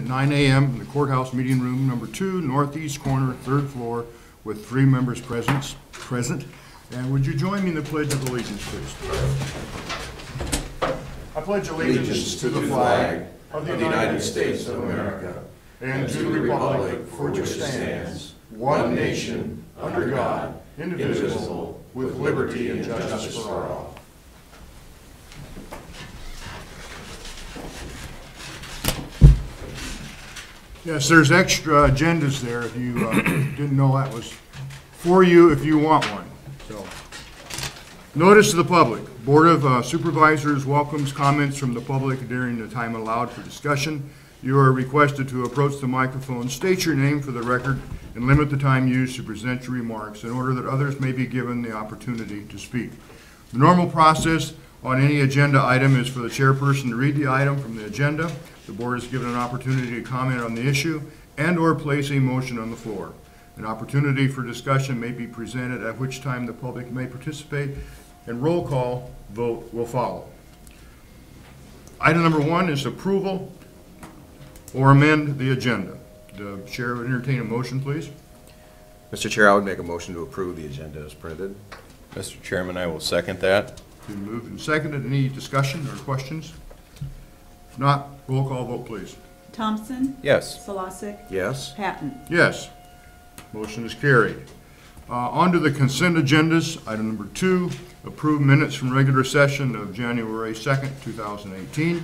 9 a.m. in the courthouse meeting room number 2, northeast corner, 3rd floor, with 3 members present. And would you join me in the Pledge of Allegiance, please? I pledge allegiance to the flag of the United States of America and to the republic for which it stands, one nation, under God, indivisible, with liberty and justice for all. Yes, there's extra agendas there if you didn't know that was for you if you want one. So, notice to the public. Board of Supervisors welcomes comments from the public during the time allowed for discussion. You are requested to approach the microphone, state your name for the record, and limit the time used to present your remarks in order that others may be given the opportunity to speak. The normal process on any agenda item is for the chairperson to read the item from the agenda. The board is given an opportunity to comment on the issue and/or place a motion on the floor. An opportunity for discussion may be presented, at which time the public may participate, and roll call vote will follow. Item number 1 is approval or amend the agenda. The chair would entertain a motion, please. Mr. Chair, I would make a motion to approve the agenda as printed. Mr. Chairman, I will second that. Been moved and seconded. Any discussion or questions? If not, roll call vote, please. Thompson? Yes. Solosik? Yes. Patton? Yes. Motion is carried. On to the consent agendas. Item number 2, approve minutes from regular session of January 2nd, 2018.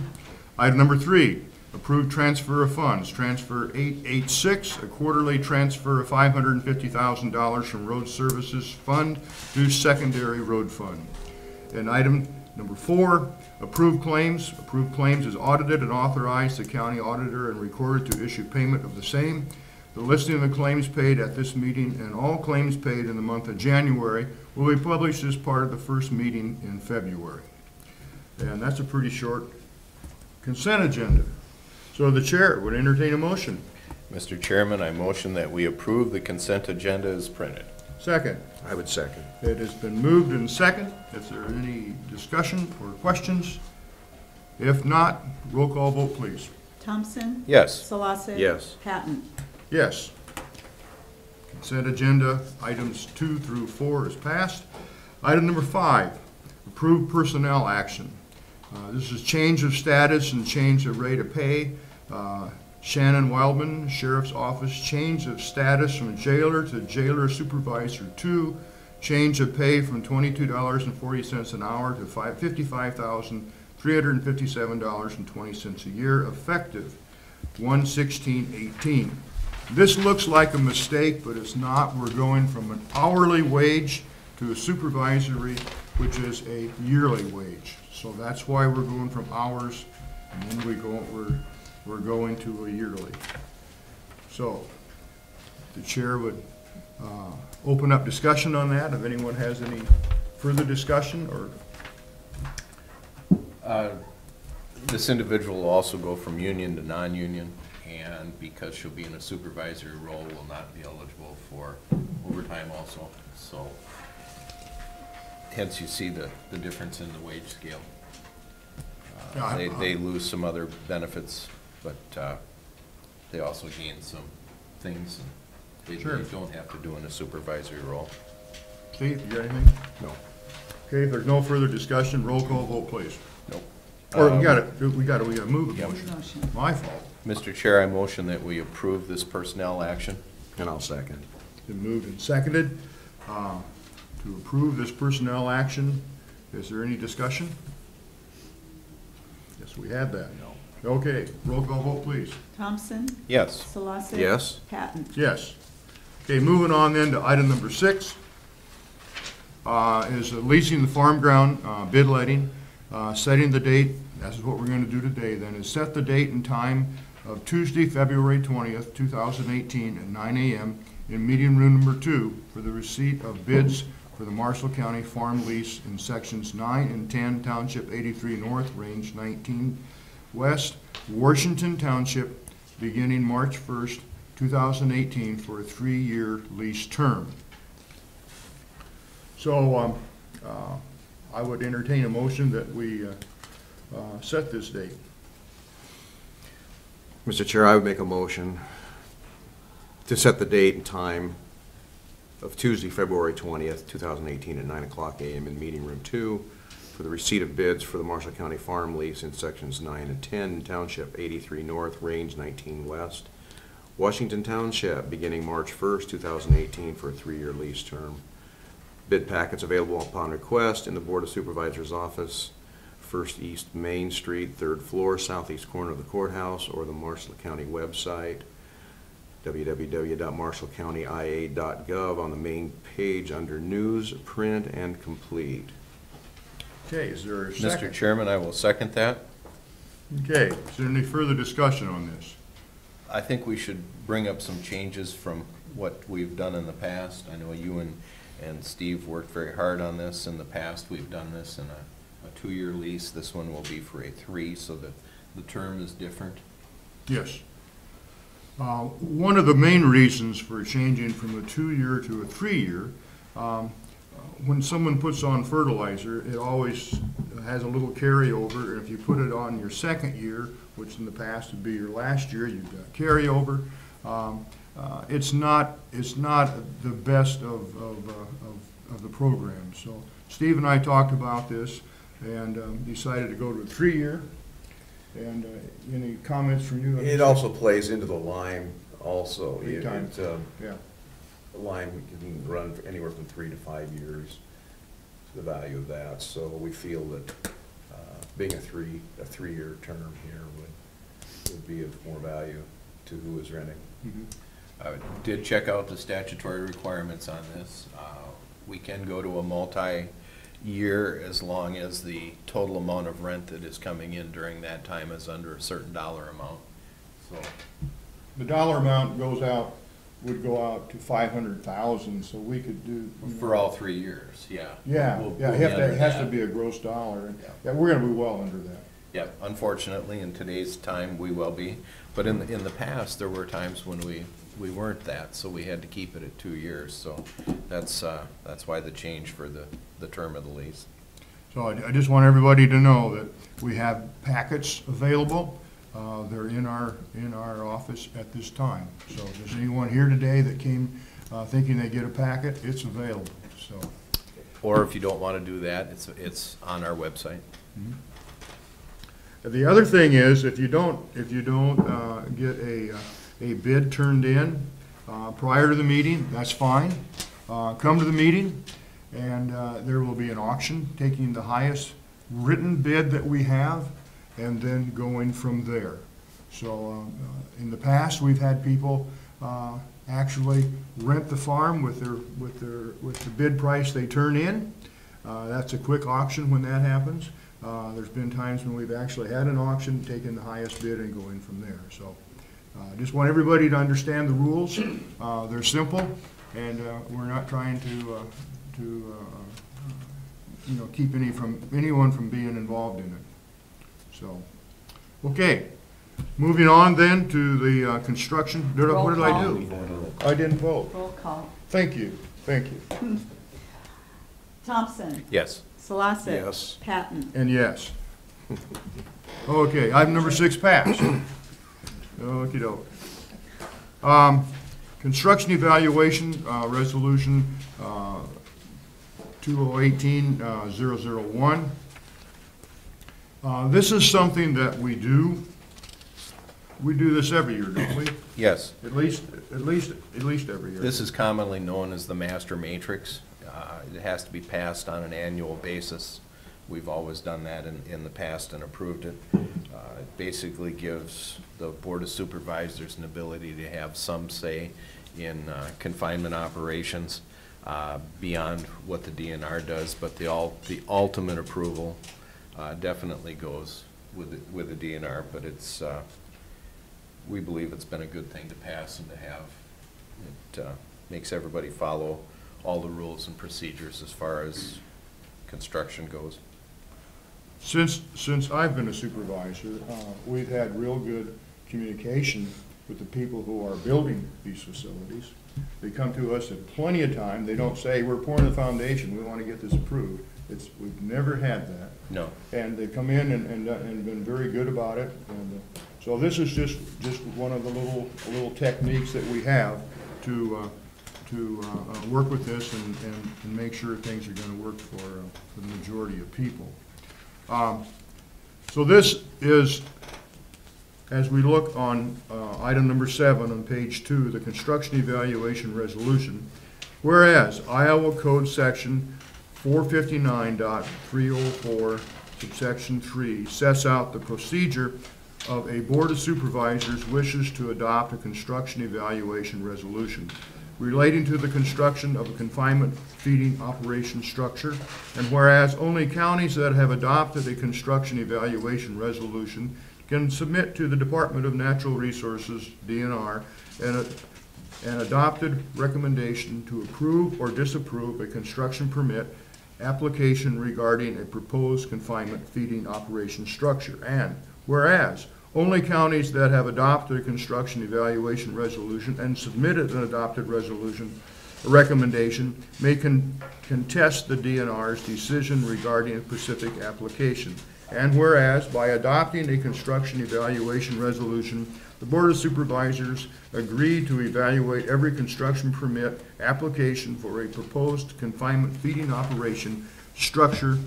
Item number 3, approve transfer of funds. Transfer 886, a quarterly transfer of $550,000 from Road Services Fund to Secondary Road Fund. And item number 4, approve claims. Approved claims is audited and authorized the county auditor and recorder to issue payment of the same. The listing of the claims paid at this meeting and all claims paid in the month of January will be published as part of the first meeting in February. And that's a pretty short consent agenda. So the chair would entertain a motion. Mr. Chairman, I motion that we approve the consent agenda as printed. Second. I would second. It has been moved and second. Is there any discussion or questions? If not, roll call vote, please. Thompson? Yes. Solosik? Yes. Patton? Yes. Consent agenda items 2 through 4 is passed. Item number 5, approve personnel action. This is change of status and change of rate of pay. Shannon Wildman, Sheriff's Office, change of status from jailer to jailer supervisor 2, change of pay from $22.40 an hour to $55,357.20 a year, effective 1/16/18. This looks like a mistake, but it's not. We're going from an hourly wage to a supervisory, which is a yearly wage. So that's why we're going from hours, and then we're going to a yearly. So the chair would open up discussion on that. If anyone has any further discussion, or This individual will also go from union to non-union, and because she'll be in a supervisory role, will not be eligible for overtime also. So hence you see the difference in the wage scale. They lose some other benefits, but they also gain some things they don't have to do in a supervisory role. Steve, you got anything? No. Okay, if there's no further discussion, roll call vote, please. Nope. Or we gotta move a Yep. motion. My fault. Mr. Chair, I motion that we approve this personnel action. And I'll second. Been moved and seconded to approve this personnel action. Is there any discussion? Yes, we had that. No. Okay, roll call vote, please. Thompson? Yes. Solosik? Yes. Patton? Yes. Okay, moving on then to item number 6 is leasing the farm ground bid letting, setting the date. This is what we're going to do today then, is set the date and time of Tuesday, February 20th, 2018 at 9 a.m. in meeting room number 2 for the receipt of bids for the Marshall County farm lease in sections 9 and 10, Township 83 North, Range 19 West, Washington Township, beginning March 1st, 2018 for a 3-year lease term. So I would entertain a motion that we set this date. Mr. Chair, I would make a motion to set the date and time of Tuesday, February 20th, 2018 at 9:00 a.m. in Meeting Room 2 for the receipt of bids for the Marshall County Farm Lease in Sections 9 and 10, Township 83 North, Range 19 West, Washington Township, beginning March 1st, 2018 for a 3-year lease term. Bid packets available upon request in the Board of Supervisors office, 1st East Main Street, 3rd floor, southeast corner of the courthouse, or the Marshall County website, www.marshallcountyia.gov, on the main page under News, Print, and Complete. Okay, is there a second? Mr. Chairman, I will second that. Okay, is there any further discussion on this? I think we should bring up some changes from what we've done in the past. I know you and Steve worked very hard on this in the past. We've done this in a 2-year lease. This one will be for a 3, so that the term is different. Yes. One of the main reasons for changing from a 2-year to a 3-year, when someone puts on fertilizer, it always has a little carryover. If you put it on your 2nd year, which in the past would be your last year, you've got carryover. It's not the best of the program. So Steve and I talked about this and decided to go to a 3-year. And any comments from you? It also plays into the lime also. Big time. Yeah. Lime can run for anywhere from 3 to 5 years, the value of that. So we feel that being a 3-year term here would be of more value to who is renting. Mhm. I did check out the statutory requirements on this. We can go to a multi-year as long as the total amount of rent that is coming in during that time is under a certain dollar amount. So The dollar amount would go out to 500,000, so we could do. for all 3 years, yeah. Yeah, We'll yeah, be under it has to that. be a gross dollar. And Yeah. yeah, we're gonna be well under that. Yeah, unfortunately, in today's time, we will be. But in the past, there were times when we weren't that, so we had to keep it at 2 years. So that's why the change for the term of the lease. So I just want everybody to know that we have packets available. They're in our office at this time. So if there's anyone here today that came thinking they get a packet, it's available, so. Or if you don't want to do that, it's on our website. The other thing is, if you don't get a bid turned in prior to the meeting, that's fine. Come to the meeting, and there will be an auction taking the highest written bid that we have, and then going from there. So in the past, we've had people actually rent the farm with the bid price they turn in. That's a quick auction when that happens. There's been times when we've actually had an auction, taking the highest bid and going from there. So just want everybody to understand the rules. They're simple, and we're not trying to keep anyone from being involved in it. So, okay, moving on then to the construction. What did I do? I didn't vote. Roll call. Thank you. Thompson. Yes. Solosik. Yes. Patton. And yes. Okay, item number 6 passed. Okey-doke. Construction evaluation, resolution 2018-001. This is something that we do. We do this every year, don't we? Yes. At least every year. This is commonly known as the master matrix. It has to be passed on an annual basis. We've always done that in the past and approved it. It basically gives the Board of Supervisors an ability to have some say in confinement operations beyond what the DNR does, but the ultimate approval definitely goes with the DNR, but it's we believe it's been a good thing to pass and to have. It makes everybody follow all the rules and procedures as far as construction goes. Since I've been a supervisor, we've had real good communication with the people who are building these facilities. They come to us at plenty of time. They don't say, we're pouring the foundation, we want to get this approved. We've never had that. No. And they come in and been very good about it, and So this is just one of the little techniques that we have to work with this and make sure things are gonna work for the majority of people. So this is, as we look on item number 7 on page 2, the construction evaluation resolution, whereas Iowa Code Section 459.304, subsection 3, sets out the procedure of a Board of Supervisors wishes to adopt a construction evaluation resolution relating to the construction of a confinement feeding operation structure, and whereas only counties that have adopted a construction evaluation resolution can submit to the Department of Natural Resources, DNR, an adopted recommendation to approve or disapprove a construction permit application regarding a proposed confinement feeding operation structure. And whereas only counties that have adopted a construction evaluation resolution and submitted an adopted recommendation may contest the DNR's decision regarding a specific application. And whereas by adopting a construction evaluation resolution, the Board of Supervisors agreed to evaluate every construction permit application for a proposed confinement feeding operation structure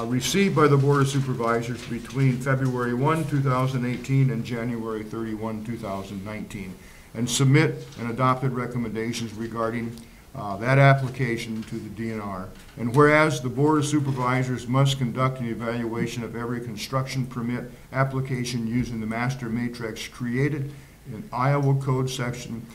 received by the Board of Supervisors between February 1, 2018 and January 31, 2019, and submit an adopted recommendations regarding that application to the DNR. And whereas the Board of Supervisors must conduct an evaluation of every construction permit application using the master matrix created in Iowa Code Section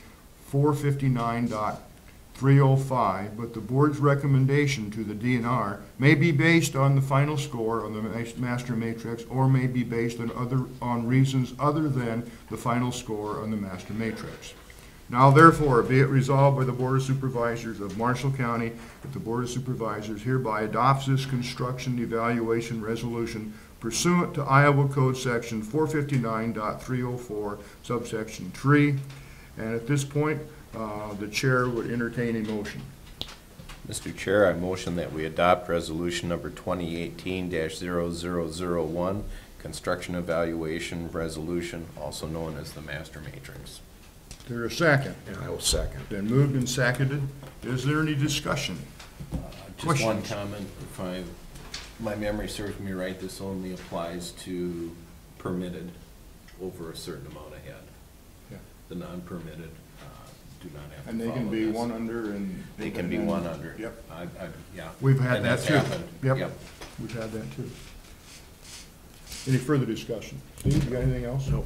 459.305, but the board's recommendation to the DNR may be based on the final score on the master matrix or may be based on reasons other than the final score on the master matrix. Now therefore, be it resolved by the Board of Supervisors of Marshall County that the Board of Supervisors hereby adopts this construction evaluation resolution pursuant to Iowa Code Section 459.304, subsection 3. And at this point, the chair would entertain a motion. Mr. Chair, I motion that we adopt resolution number 2018-0001, construction evaluation resolution, also known as the master matrix. Is there a second? And I will second. Been moved and seconded. Is there any discussion? Just one comment, if my memory serves me right, this only applies to permitted over a certain amount of head. Yeah. The non-permitted do not have to And they can follow be this. one under and. They can be one under. Yep. Yeah. We've had And that that's too. happened. Yep. We've had that too. Any further discussion? Steve, you got anything else? No.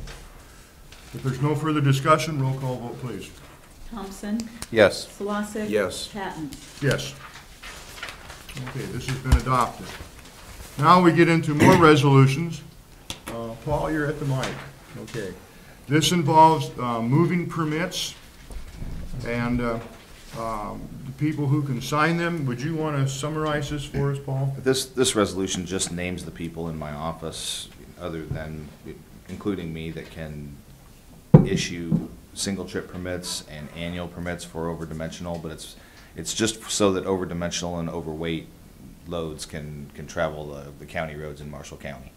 If there's no further discussion, roll call vote, please. Thompson, Yes. Solosek. Yes. Patton. Yes. Okay, this has been adopted. Now we get into more resolutions. Paul, you're at the mic. Okay. This involves moving permits and the people who can sign them. Would you want to summarize this for us, Paul? This resolution just names the people in my office, other than, including me, that can issue single trip permits and annual permits for over-dimensional, but it's just so that over-dimensional and overweight loads can travel the county roads in Marshall County.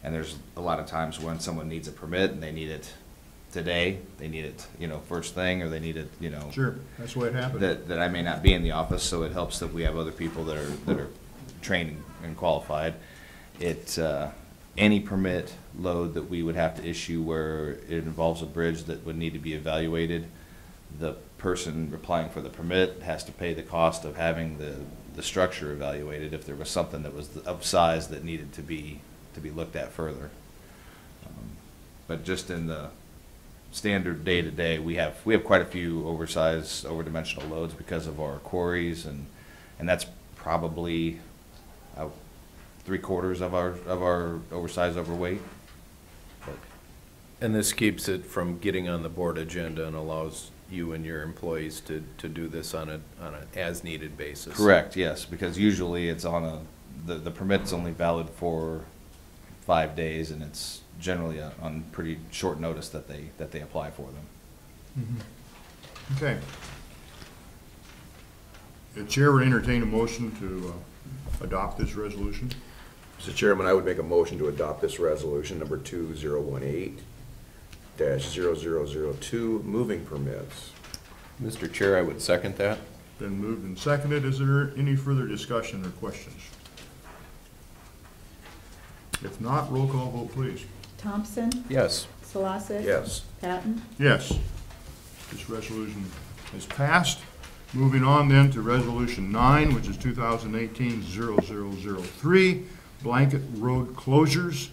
And there's a lot of times when someone needs a permit and they need it today, they need it, first thing, or they need it, Sure, that's what happened. that I may not be in the office, so it helps that we have other people that are trained and qualified. Any permit load that we would have to issue where it involves a bridge that would need to be evaluated, the person applying for the permit has to pay the cost of having the structure evaluated if there was something that was of size that needed to be looked at further. But just in the standard day-to-day, we have quite a few oversized, over-dimensional loads because of our quarries, and that's probably 3/4 of our oversized, overweight. And this keeps it from getting on the board agenda and allows you and your employees to do this on an as-needed basis. Correct, yes, because usually it's on the permit's only valid for 5 days, and it's generally on pretty short notice that they apply for them. Mm-hmm. Okay. The chair would entertain a motion to adopt this resolution. Mr. Chairman, I would make a motion to adopt this resolution, number 2018, 2018-0002, moving permits. Mr. Chair, I would second that. Been moved and seconded. Is there any further discussion or questions? If not, roll call vote, please. Thompson, Yes. Solosek. Yes. Patton, Yes. This resolution is passed. Moving on then to Resolution 9, which is 2018-0003, blanket road closures.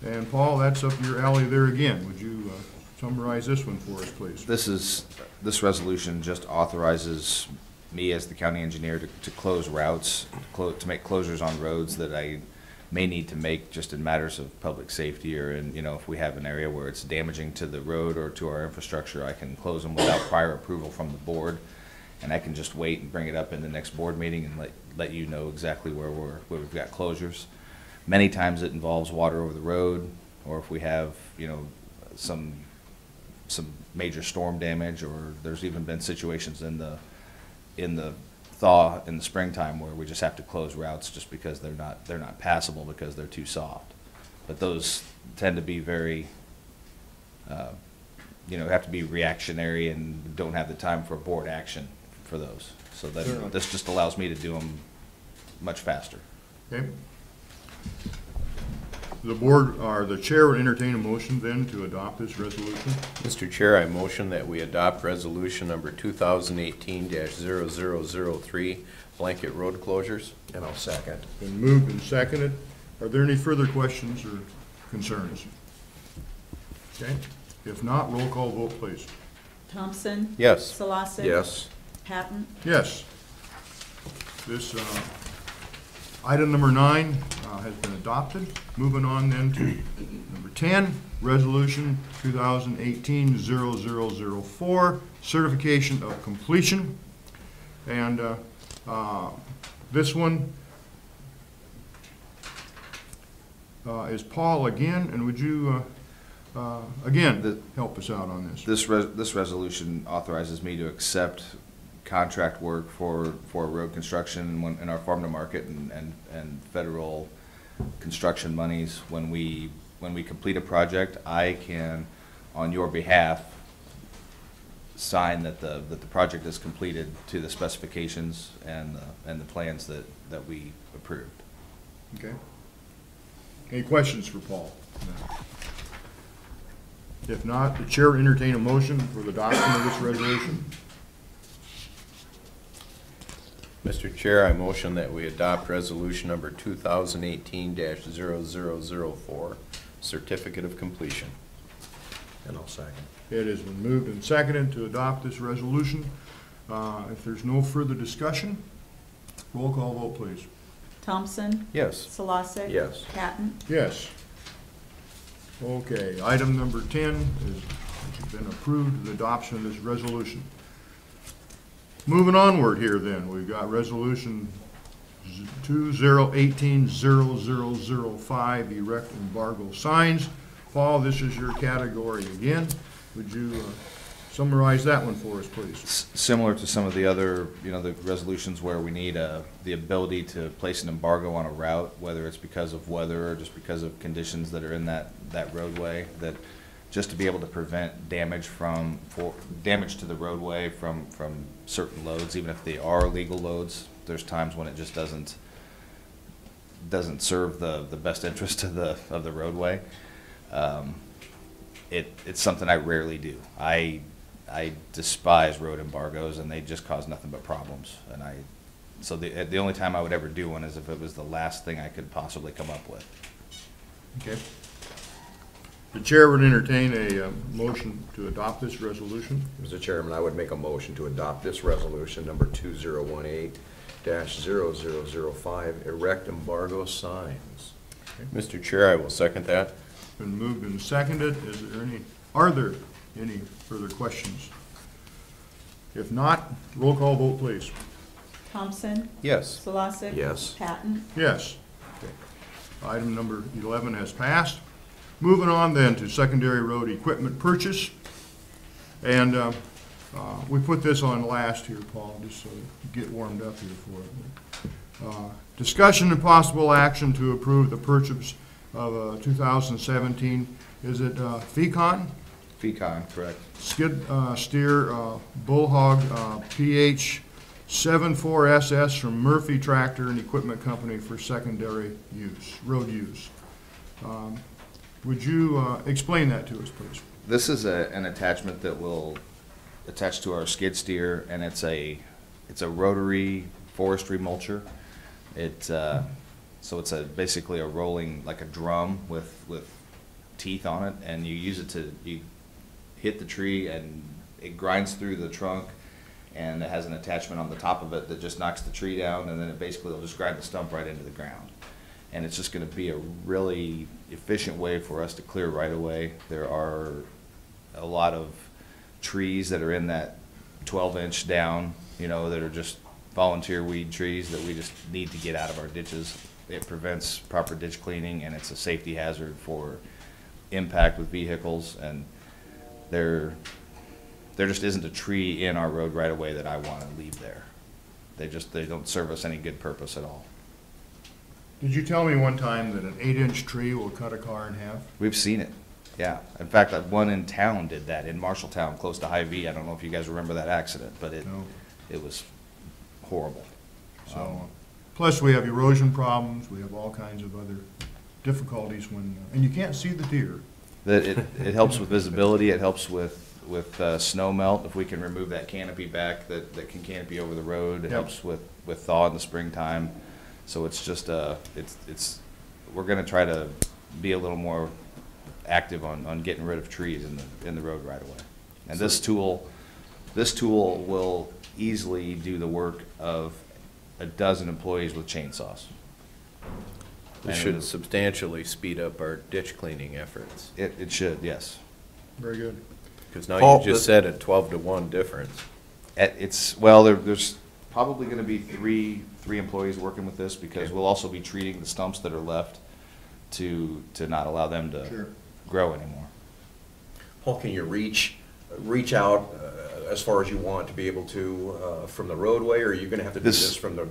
And Paul, that's up your alley there again. Would you summarize this one for us, please? This resolution just authorizes me as the county engineer to close routes, to make closures on roads that I may need to make just in matters of public safety, or if we have an area where it's damaging to the road or to our infrastructure, I can close them without prior approval from the board. And I can just wait and bring it up in the next board meeting and let you know exactly where we've got closures. Many times it involves water over the road, or if we have, some major storm damage, or there's even been situations in the thaw in the springtime where we just have to close routes just because they're not passable because they're too soft. But those tend to be very, have to be reactionary and don't have the time for board action for those. So that this just allows me to do them much faster. Okay. The board, or the chair, will entertain a motion then to adopt this resolution. Mr. Chair, I motion that we adopt resolution number 2018-0003, blanket road closures. And I'll second. Been moved and seconded. Are there any further questions or concerns? Okay. If not, roll call vote, please. Thompson. Yes. Solosek. Yes. Patton, Yes. This item number 9 has been adopted. Moving on then to number 10, Resolution 2018-0004, certification of completion. And this one is Paul again, and would you again help us out on this? This resolution authorizes me to accept contract work for road construction in our farm to market and federal construction monies. When we complete a project, I can, on your behalf, sign that the project is completed to the specifications and the plans that we approved. Okay. Any questions for Paul? If not, the chair will entertain a motion for the adoption of this resolution. Mr. Chair, I motion that we adopt resolution number 2018-0004, certificate of completion. And I'll second. It has been moved and seconded to adopt this resolution. If there's no further discussion, roll call vote, please. Thompson, Yes. Solosek. Yes. Patton, Yes. Okay, item number 10 has been approved, the adoption of this resolution. Moving onward here then, we've got resolution 2018-0005, erect embargo signs. Paul, this is your category again. Would you summarize that one for us, please? Similar to some of the other, the resolutions where we need the ability to place an embargo on a route, whether it's because of weather or just because of conditions that are in that roadway, that just to be able to prevent damage to the roadway from certain loads, even if they are legal loads. There's times when it just doesn't serve the best interest of the roadway. It's something I rarely do. I despise road embargoes, and they just cause nothing but problems. So the only time I would ever do one is if it was the last thing I could possibly come up with. Okay. The chair would entertain a motion to adopt this resolution. Mr. Chairman, I would make a motion to adopt this resolution number 2018-0005, erect embargo signs. Mr. Chair, I will second that. Been moved and seconded. Are there any further questions? If not, roll call vote, please. Thompson, Yes. Solosek. Yes. Patton, Yes. Okay. Item number 11 has passed. Moving on then to secondary road equipment purchase. And we put this on last here, Paul, just so you get warmed up here for it. Discussion and possible action to approve the purchase of 2017, is it Fecon? Pecan, correct. skid steer bull hog PH 74SS from Murphy Tractor and Equipment Company for secondary use, road use. Would you explain that to us, please? This is an attachment that will attach to our skid steer, and it's a rotary forestry mulcher. So it's basically a rolling, like a drum with teeth on it, and you use it you hit the tree and it grinds through the trunk, and it has an attachment on the top of it that just knocks the tree down, and then it basically will just grind the stump right into the ground. And it's just gonna be a really efficient way for us to clear right away. There are a lot of trees that are in that 12-inch down, that are just volunteer weed trees that we just need to get out of our ditches. It prevents proper ditch cleaning, and it's a safety hazard for impact with vehicles, and there just isn't a tree in our road right away that I want to leave there. They don't serve us any good purpose at all. Did you tell me one time that an 8-inch tree will cut a car in half? We've seen it, yeah. In fact, one in town did that, in Marshalltown, close to Hy-Vee. I don't know if you guys remember that accident, but No. it was horrible. So, plus we have erosion problems, we have all kinds of other difficulties and you can't see the deer. That it helps with visibility, it helps with snow melt, if we can remove that canopy back that can canopy over the road. It Yep. helps with thaw in the springtime. So it's just, we're gonna try to be a little more active on getting rid of trees in the road right away. And this tool will easily do the work of a dozen employees with chainsaws. This And should substantially speed up our ditch cleaning efforts, It should, yes. Very good. because now Paul, you just said a 12-to-1 difference. There's probably gonna be three employees working with this, because Okay. we'll also be treating the stumps that are left to not allow them Sure. to grow anymore. Paul, can you reach out as far as you want to be able to from the roadway, or are you going to have to do this from the?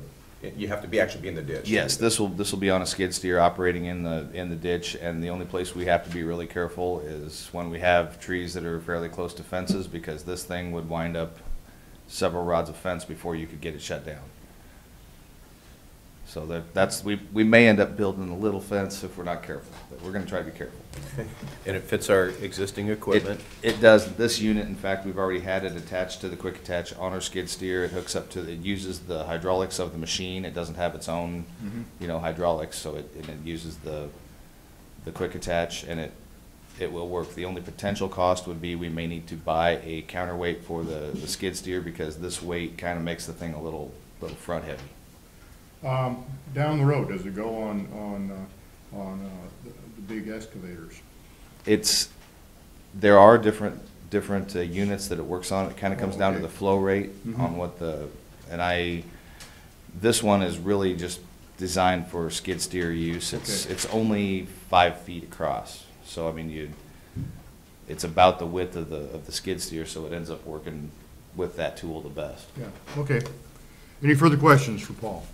You have to actually be in the ditch. Yes, this will be on a skid steer operating in the ditch, and the only place we have to be really careful is when we have trees that are fairly close to fences, because this thing would wind up several rods of fence before you could get it shut down. So we may end up building a little fence if we're not careful, but we're gonna try to be careful. And it fits our existing equipment. It does. This unit, in fact, we've already had it attached to the quick attach on our skid steer. It hooks up it uses the hydraulics of the machine. It doesn't have its own, hydraulics, so it uses the quick attach, and it will work. The only potential cost would be we may need to buy a counterweight for the skid steer, because this weight kind of makes the thing a little front heavy. Down the road, does it go on the big excavators? There are different units that it works on. It kind of comes down to the flow rate on what this one is really just designed for skid steer use. It's only 5 feet across. So, I mean, it's about the width of the skid steer, so it ends up working with that tool the best. Yeah, okay. Any further questions for Paul?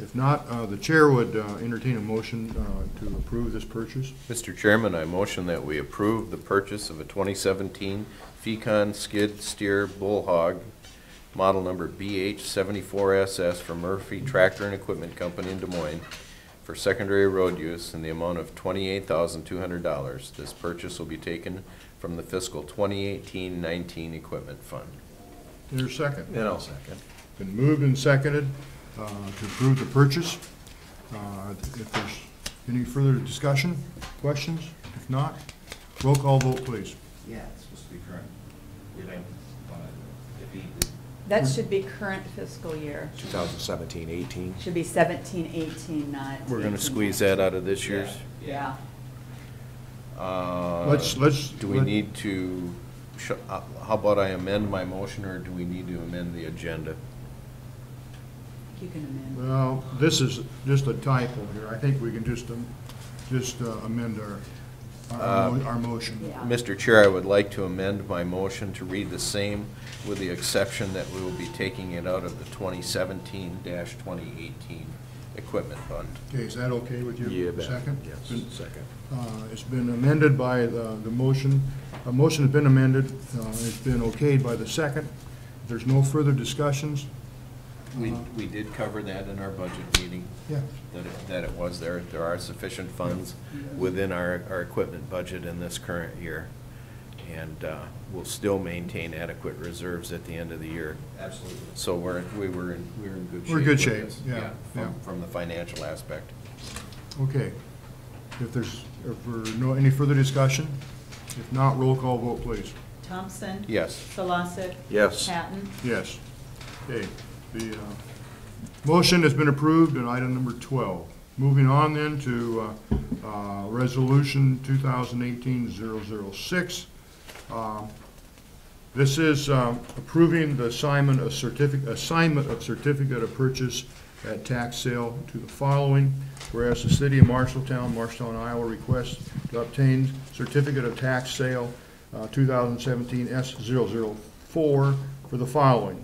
If not, the chair would entertain a motion to approve this purchase. Mr. Chairman, I motion that we approve the purchase of a 2017 Fecon skid steer bull hog, model number BH74SS from Murphy Tractor and Equipment Company in Des Moines for secondary road use in the amount of $28,200. This purchase will be taken from the fiscal 2018-19 equipment fund. Is there a second? And I'll second. Been moved and seconded to approve the purchase. If there's any further discussion, questions? If not, roll call vote, please. Yeah, it's supposed to be current. That should be current fiscal year. 2017-18. Should be 17, 18, not. We're going to 18, squeeze that out of this year's? Yeah. Let's. Do we need to, how about I amend my motion, or do we need to amend the agenda? You can amend. Well, this is just a typo here. I think we can just amend our motion. Yeah. Mr. Chair, I would like to amend my motion to read the same, with the exception that we will be taking it out of the 2017-2018 equipment fund. Okay, is that okay with you? Yeah, bet. Second? Yes, second. It's been amended by the motion. A motion has been amended. It's been okayed by the second. If there's no further discussions. We did cover that in our budget meeting. Yeah. That it was there. There are sufficient funds within our equipment budget in this current year. And we'll still maintain adequate reserves at the end of the year. Absolutely. So we were in good shape. We're in good with shape, this. yeah, yeah. From the financial aspect. Okay. If any further discussion? If not, roll call vote, please. Thompson? Yes. Solosik? Yes. Patton? Yes. Okay. The motion has been approved in item number 12. Moving on then to Resolution 2018-006. This is approving the assignment of certificate of purchase at tax sale to the following. Whereas the city of Marshalltown, Iowa requests to obtain certificate of tax sale 2017 S004 for the following.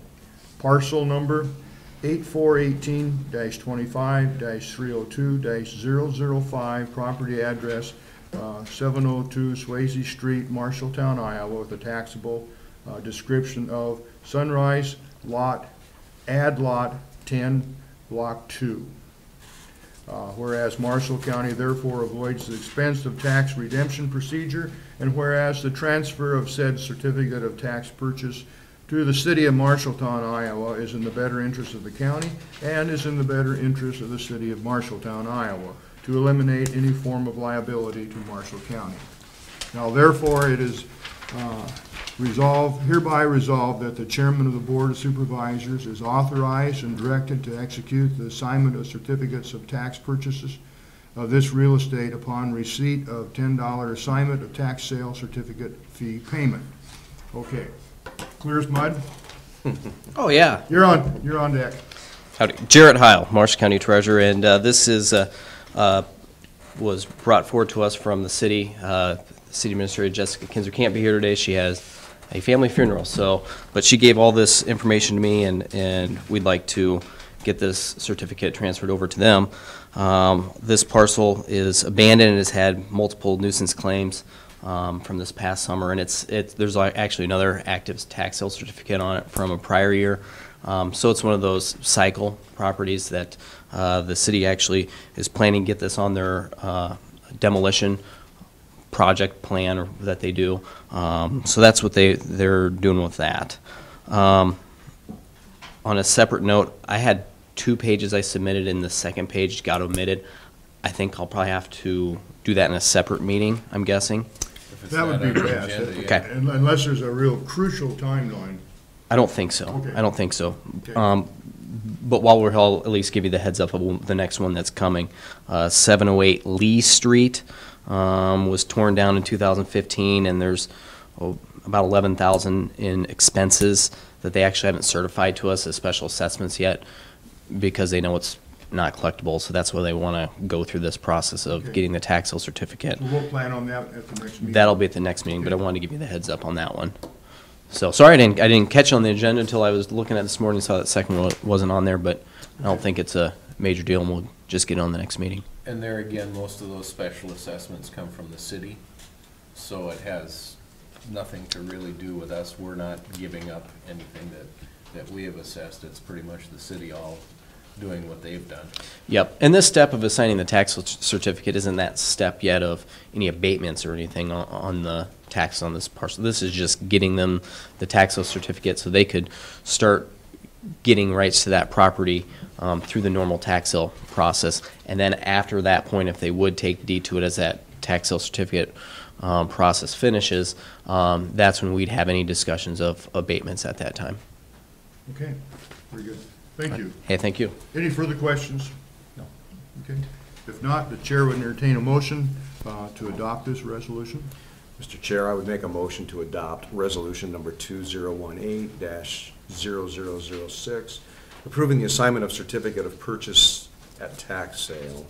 Parcel number 8418-25-302-005, property address 702 Swayze Street, Marshalltown, Iowa, with a taxable description of Sunrise Lot, Add Lot 10, Block 2. Whereas Marshall County therefore avoids the expense of tax redemption procedure, and whereas the transfer of said certificate of tax purchase to the city of Marshalltown, Iowa is in the better interest of the county and is in the better interest of the city of Marshalltown, Iowa, to eliminate any form of liability to Marshall County. Now therefore it is hereby resolved that the chairman of the Board of Supervisors is authorized and directed to execute the assignment of certificates of tax purchases of this real estate upon receipt of $10 assignment of tax sale certificate fee payment. Okay. Clear as mud? Oh, yeah. You're on deck. Howdy. Jarrett Heil, Marshall County Treasurer, and this is, was brought forward to us from the city. City Administrator Jessica Kinzer can't be here today. She has a family funeral, but she gave all this information to me, and we'd like to get this certificate transferred over to them. This parcel is abandoned and has had multiple nuisance claims from this past summer, and there's actually another active tax sale certificate on it from a prior year. So it's one of those cycle properties that the city actually is planning to get this on their demolition project plan that they do. So that's what they're doing with that. On a separate note, I had 2 pages I submitted, and the second page got omitted. I think I'll probably have to do that in a separate meeting, I'm guessing. If it's That would not be on the best. agenda, yeah. Okay. Unless there's a real crucial timeline. I don't think so. Okay. I don't think so. Okay. But while we're here, I'll at least give you the heads up of the next one that's coming. 708 Lee Street was torn down in 2015, and there's about $11,000 in expenses that they actually haven't certified to us as special assessments yet because they know it's not collectible. So that's why they want to go through this process of Okay. getting the tax sale certificate. We'll plan on that at the next meeting. That'll be at the next meeting, but I Okay. wanted to give you the heads up on that one. So sorry I didn't catch it on the agenda until I was looking at it this morning and saw that second one wasn't on there, but I don't think it's a major deal, and we'll just get it on the next meeting. And there again, most of those special assessments come from the city, so it has nothing to really do with us. We're not giving up anything that we have assessed. It's pretty much the city all doing what they've done. Yep, and this step of assigning the tax certificate isn't that step yet of any abatements or anything on the tax on this parcel. This is just getting them the tax certificate so they could start getting rights to that property through the normal tax sale process. And then after that point, if they would take the deed to it as that tax sale certificate process finishes, that's when we'd have any discussions of abatements at that time. Okay, very good. Thank you. Hey, thank you. Any further questions? No. Okay. If not, the chair would entertain a motion to adopt this resolution. Mr. Chair, I would make a motion to adopt resolution number 2018-0006, approving the assignment of certificate of purchase at tax sale.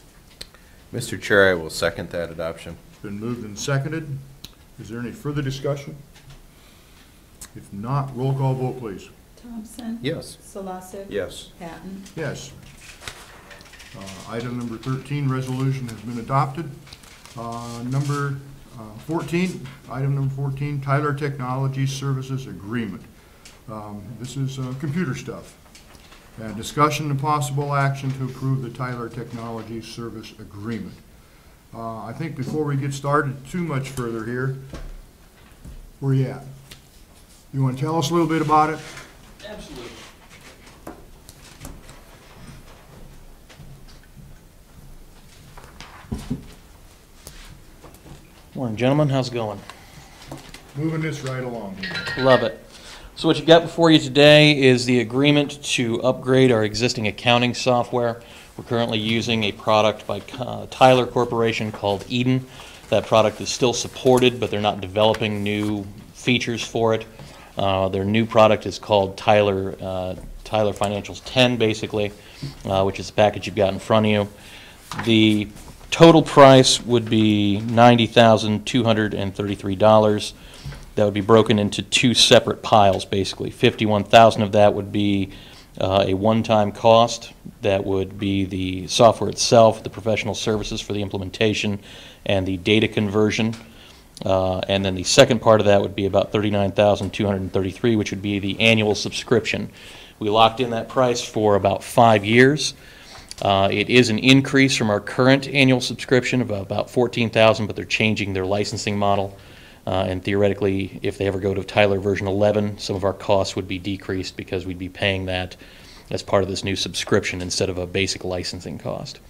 Mr. Chair, I will second that adoption. It's been moved and seconded. Is there any further discussion? If not, roll call vote, please. Thompson? Yes. Solosik? Yes. Patton? Yes. Item number 13, resolution has been adopted. Number 14, item number 14, Tyler Technologies Services Agreement. This is computer stuff. Discussion and possible action to approve the Tyler Technologies Service Agreement. I think before we get started too much further here, where you at? You want to tell us a little bit about it? Absolutely. Morning, gentlemen. How's it going? Moving this right along here. Love it. So what you got before you today is the agreement to upgrade our existing accounting software. We're currently using a product by Tyler Corporation called Eden. That product is still supported, but they're not developing new features for it. Their new product is called Tyler Financials 10, basically, which is the package you've got in front of you. The total price would be $90,233. That would be broken into two separate piles, basically. $51,000 of that would be a one-time cost. That would be the software itself, the professional services for the implementation, and the data conversion. And then the second part of that would be about $39,233, which would be the annual subscription. We locked in that price for about 5 years. It is an increase from our current annual subscription of about $14,000, but they're changing their licensing model. And theoretically, if they ever go to Tyler version 11, some of our costs would be decreased because we'd be paying that as part of this new subscription instead of a basic licensing cost.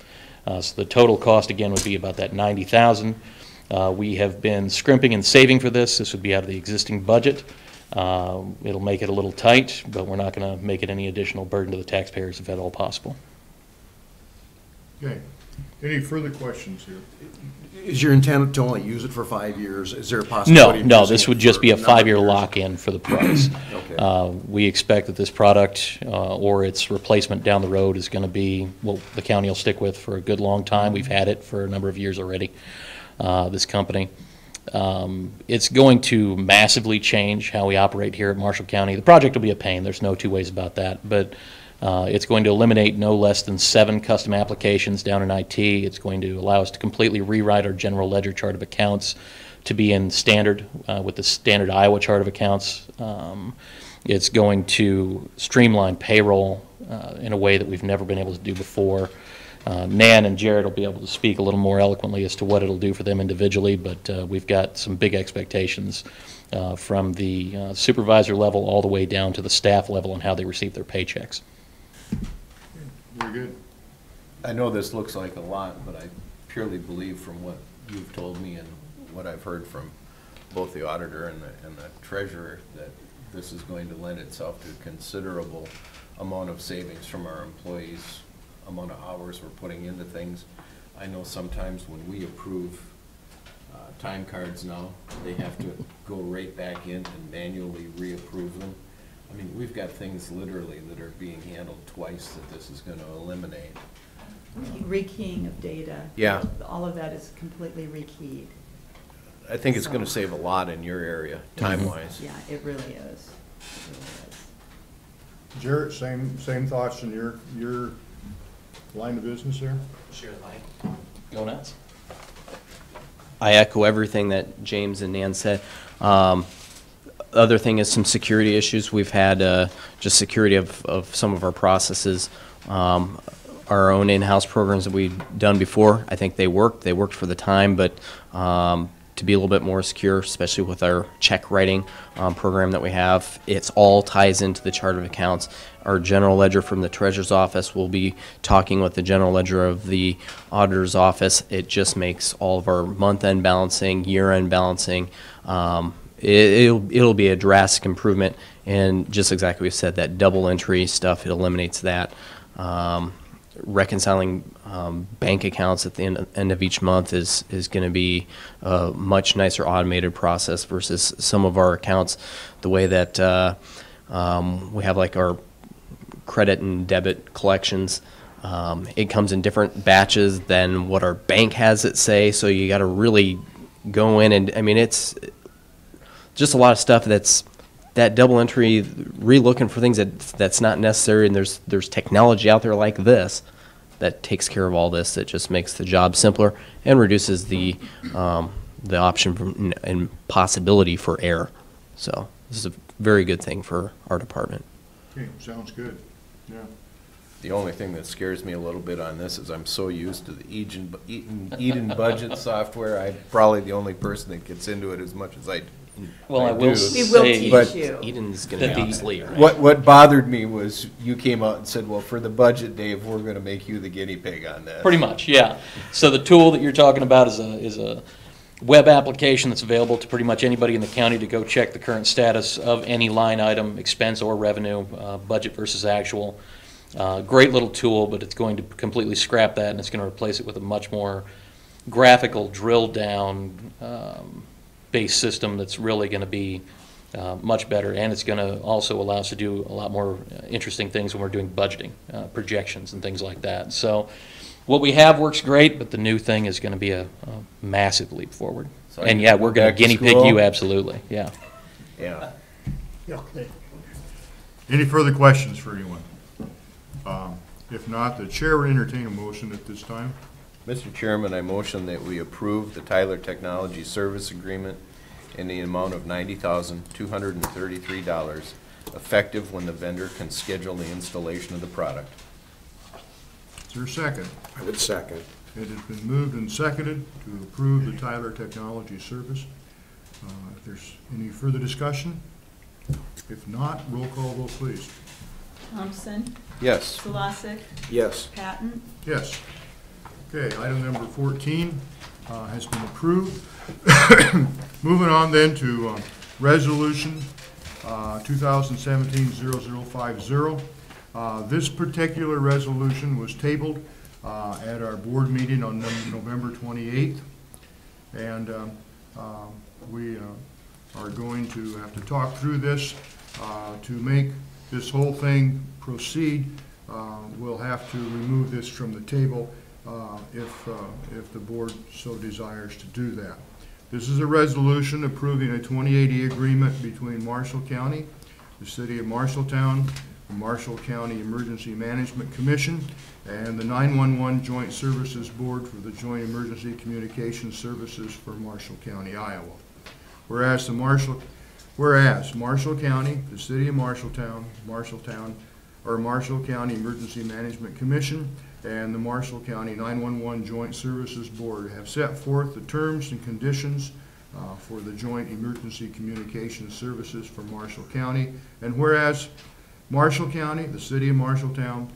So the total cost, again, would be about that $90,000. We have been scrimping and saving for this. This would be out of the existing budget. It'll make it a little tight, but we're not going to make it any additional burden to the taxpayers if at all possible. Okay. Any further questions here? Is your intent to only use it for 5 years? Is there a possibility? No, of using this it would just for be a number of 5-year years? lock-in for the price. Okay. We expect that this product or its replacement down the road is going to be what the county will stick with for a good long time. We've had it for a number of years already, this company. It's going to massively change how we operate here at Marshall County. The project will be a pain. There's no two ways about that. But it's going to eliminate no less than 7 custom applications down in IT. It's going to allow us to completely rewrite our general ledger chart of accounts to be in standard with the standard Iowa chart of accounts. It's going to streamline payroll in a way that we've never been able to do before. Nan and Jared will be able to speak a little more eloquently as to what it'll do for them individually, but we've got some big expectations from the supervisor level all the way down to the staff level and how they receive their paychecks. Very good. I know this looks like a lot, but I purely believe from what you've told me and what I've heard from both the auditor and the treasurer that this is going to lend itself to a considerable amount of savings from our employees, amount of hours we're putting into things. I know sometimes when we approve time cards now, they have to go right back in and manually reapprove them. I mean, we've got things literally that are being handled twice that this is going to eliminate. Rekeying of data. Yeah. All of that is completely rekeyed. I think it's going to save a lot in your area, time-wise. Yeah, it really is. It really is. Jarrett, same thoughts in your line of business there? Sure, Go nuts. I echo everything that James and Nan said. Other thing is some security issues. We've had just security of some of our processes. Our own in-house programs that we've done before, I think they worked. They worked for the time, but to be a little bit more secure, especially with our check writing program that we have, it's all ties into the chart of accounts. Our general ledger from the treasurer's office will be talking with the general ledger of the auditor's office. It just makes all of our month-end balancing, year-end balancing, it'll be a drastic improvement, and just exactly what we said, that double entry stuff, it eliminates that. Reconciling bank accounts at the end of each month is going to be a much nicer automated process versus some of our accounts, the way that we have like our credit and debit collections. It comes in different batches than what our bank has it say, so you got to really go in and, I mean, it's just a lot of stuff that's that double entry, re-looking for things that's not necessary, and there's technology out there like this that takes care of all this, that just makes the job simpler and reduces the option from, and possibility for error. So this is a very good thing for our department. Okay, sounds good, yeah. The only thing that scares me a little bit on this is I'm so used to the Eden budget software. I'm probably the only person that gets into it as much as I do. Well, I will do. We will say, But- teach you. Eden's going to be obsolete, right? What bothered me was you came out and said, well, for the budget, Dave, we're gonna make you the guinea pig on that. pretty much, yeah. So the tool that you're talking about is a web application that's available to pretty much anybody in the county to go check the current status of any line item, expense or revenue, budget versus actual. Great little tool, but it's going to completely scrap that, and it's going to replace it with a much more graphical, drill down based system that's really going to be much better, and it's going to also allow us to do a lot more interesting things when we're doing budgeting, projections and things like that. So what we have works great, but the new thing is going to be a massive leap forward. So I And can yeah, go we're going back to to guinea pig school? you, absolutely, yeah. Yeah. Okay. Any further questions for anyone? If not, the chair would entertain a motion at this time. Mr. Chairman, I motion that we approve the Tyler Technology Service Agreement in the amount of $90,233, effective when the vendor can schedule the installation of the product. Is there a second? I would second. It has been moved and seconded to approve the Tyler Technology Service. If there's any further discussion? If not, roll call vote, please. Thompson, Yes. Solosik, Yes. Patton, Yes. Okay, item number 14 has been approved. Moving on then to Resolution 2017-0050. This particular resolution was tabled at our board meeting on November 28th. And we are going to have to talk through this to make this whole thing proceed. We'll have to remove this from the table if the board so desires to do that. This is a resolution approving a 2080 agreement between Marshall County, the City of Marshalltown, the Marshall County Emergency Management Commission, and the 911 Joint Services Board for the Joint Emergency Communications Services for Marshall County, Iowa. Whereas Marshall County, the City of Marshall County Emergency Management Commission, and the Marshall County 911 Joint Services Board have set forth the terms and conditions for the Joint Emergency Communications Services for Marshall County. And whereas Marshall County, the City of Marshalltown,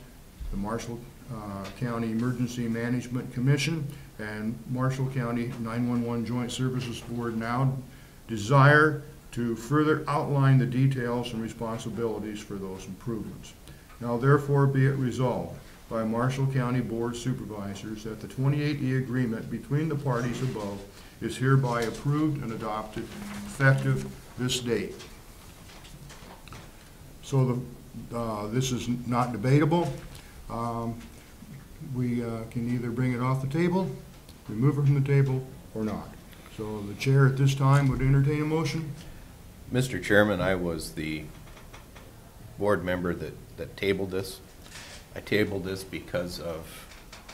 the Marshall County Emergency Management Commission, and Marshall County 911 Joint Services Board now desire to further outline the details and responsibilities for those improvements. Now therefore be it resolved by Marshall County Board Supervisors that the 2080 agreement between the parties above is hereby approved and adopted effective this date. So this is not debatable. We can either bring it off the table, remove it from the table, or not. So the chair at this time would entertain a motion. Mr. Chairman, I was the board member that tabled this. I tabled this because of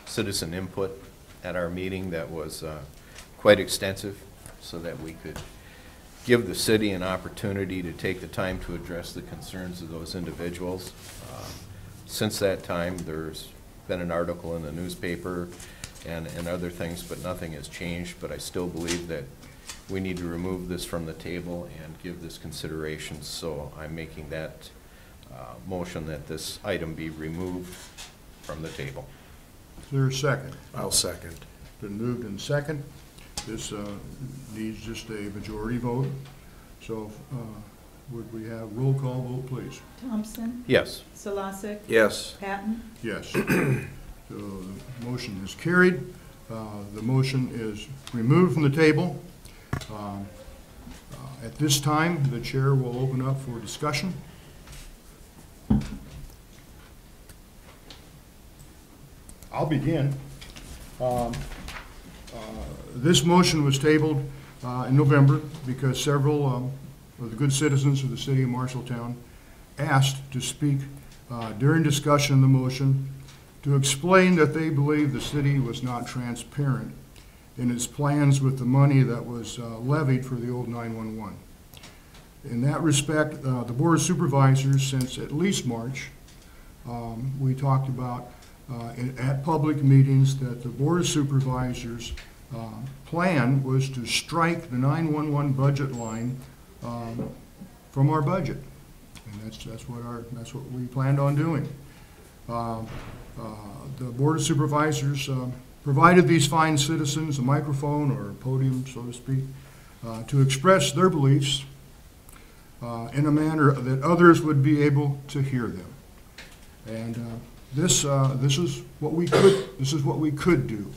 citizen input at our meeting that was quite extensive, so that we could give the city an opportunity to take the time to address the concerns of those individuals. Since that time, there's been an article in the newspaper and other things, but nothing has changed. But I still believe that we need to remove this from the table and give this consideration. So I'm making that motion that this item be removed from the table. Is there a second? I'll second. Been moved and second. This needs just a majority vote. So would we have roll call vote, please? Thompson, Yes. Solosik, Yes. Patton, Yes. So the motion is carried. The motion is removed from the table. At this time, the chair will open up for discussion. I'll begin. This motion was tabled in November because several of the good citizens of the City of Marshalltown asked to speak during discussion of the motion to explain that they believe the city was not transparent in its plans with the money that was levied for the old 911. In that respect, the Board of Supervisors, since at least March, we talked about at public meetings that the Board of Supervisors' plan was to strike the 911 budget line from our budget. And that's what we planned on doing. The Board of Supervisors provided these fine citizens a microphone or a podium, so to speak, to express their beliefs in a manner that others would be able to hear them. And this is what we could do.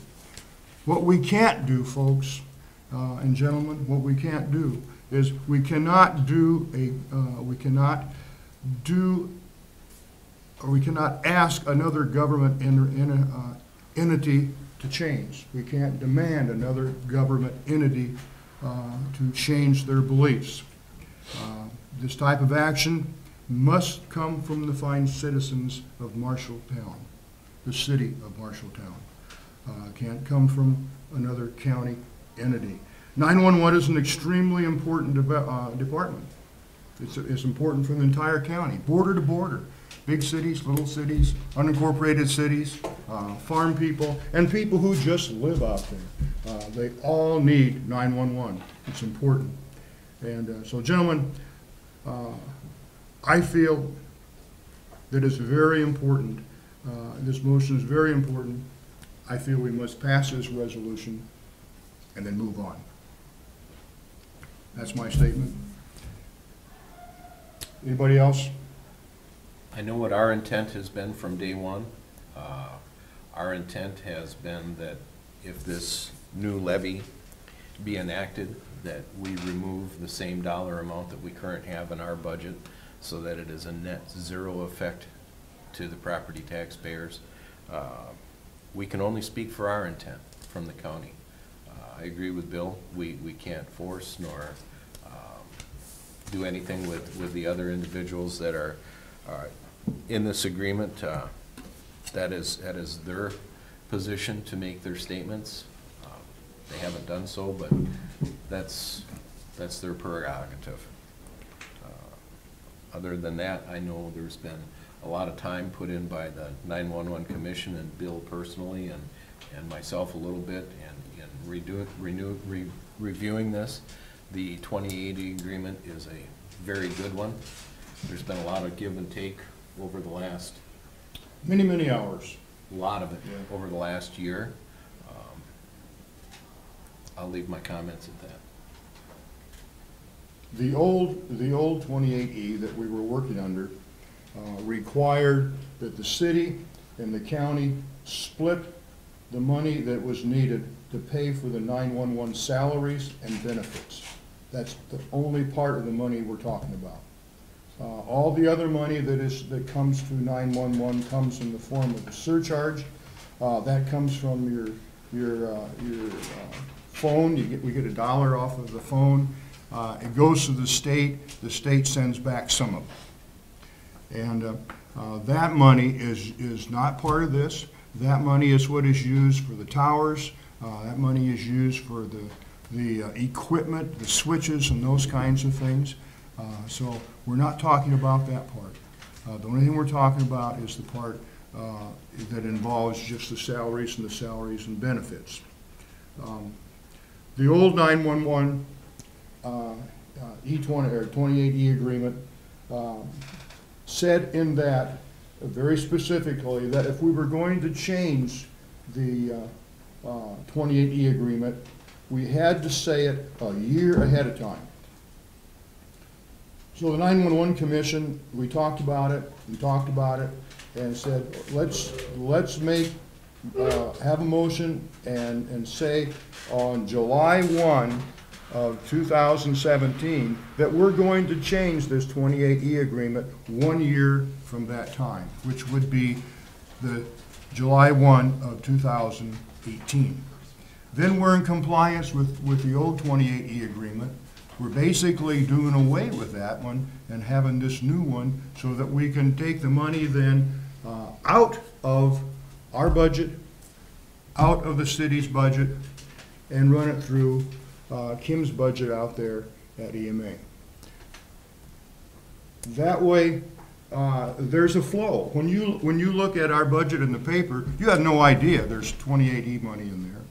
What we can't do, folks and gentlemen, what we can't do is we cannot ask another government entity to change. We can't demand another government entity to change their beliefs. This type of action must come from the fine citizens of Marshalltown, the city of Marshalltown. Can't come from another county entity. 911 is an extremely important department. It's important for the entire county, border to border. Big cities, little cities, unincorporated cities, farm people, and people who just live out there. They all need 911. It's important. And so, gentlemen, I feel that it's very important. This motion is very important. I feel we must pass this resolution and then move on. That's my statement. Anybody else? I know what our intent has been from day one. Our intent has been that if this new levy be enacted, that we remove the same dollar amount that we currently have in our budget so that it is a net zero effect to the property taxpayers. We can only speak for our intent from the county. I agree with Bill. We can't force nor do anything with the other individuals that are in this agreement. That is their position to make their statements. They haven't done so, but that's their prerogative. Other than that, I know there's been a lot of time put in by the 911 Commission and Bill personally and myself a little bit in reviewing this. The 2080 agreement is a very good one. There's been a lot of give and take over the last Many hours. lot of it Yeah. over the last year. I'll leave my comments at that. The old 28E that we were working under required that the city and the county split the money that was needed to pay for the 911 salaries and benefits. That's the only part of the money we're talking about. All the other money that comes to 911 comes in the form of a surcharge. That comes from your phone. We get $1 off of the phone. It goes to the state. The state sends back some of it. And that money is not part of this. That money is what is used for the towers. That money is used for the equipment, the switches, and those kinds of things. So we're not talking about that part. The only thing we're talking about is the part that involves just the salaries and benefits. The old 911 E20 or 28E agreement said in that very specifically that if we were going to change the 28E agreement, we had to say it a year ahead of time. So the 911 Commission, we talked about it, and said, let's make, have a motion and say on July 1 of 2017 that we're going to change this 28E agreement 1 year from that time, which would be the July 1 of 2018. Then we're in compliance with the old 28E agreement. We're basically doing away with that one and having this new one so that we can take the money then out of our budget out of the city's budget and run it through Kim's budget out there at EMA. That way, there's a flow. When you look at our budget in the paper, you have no idea there's 28E money in there.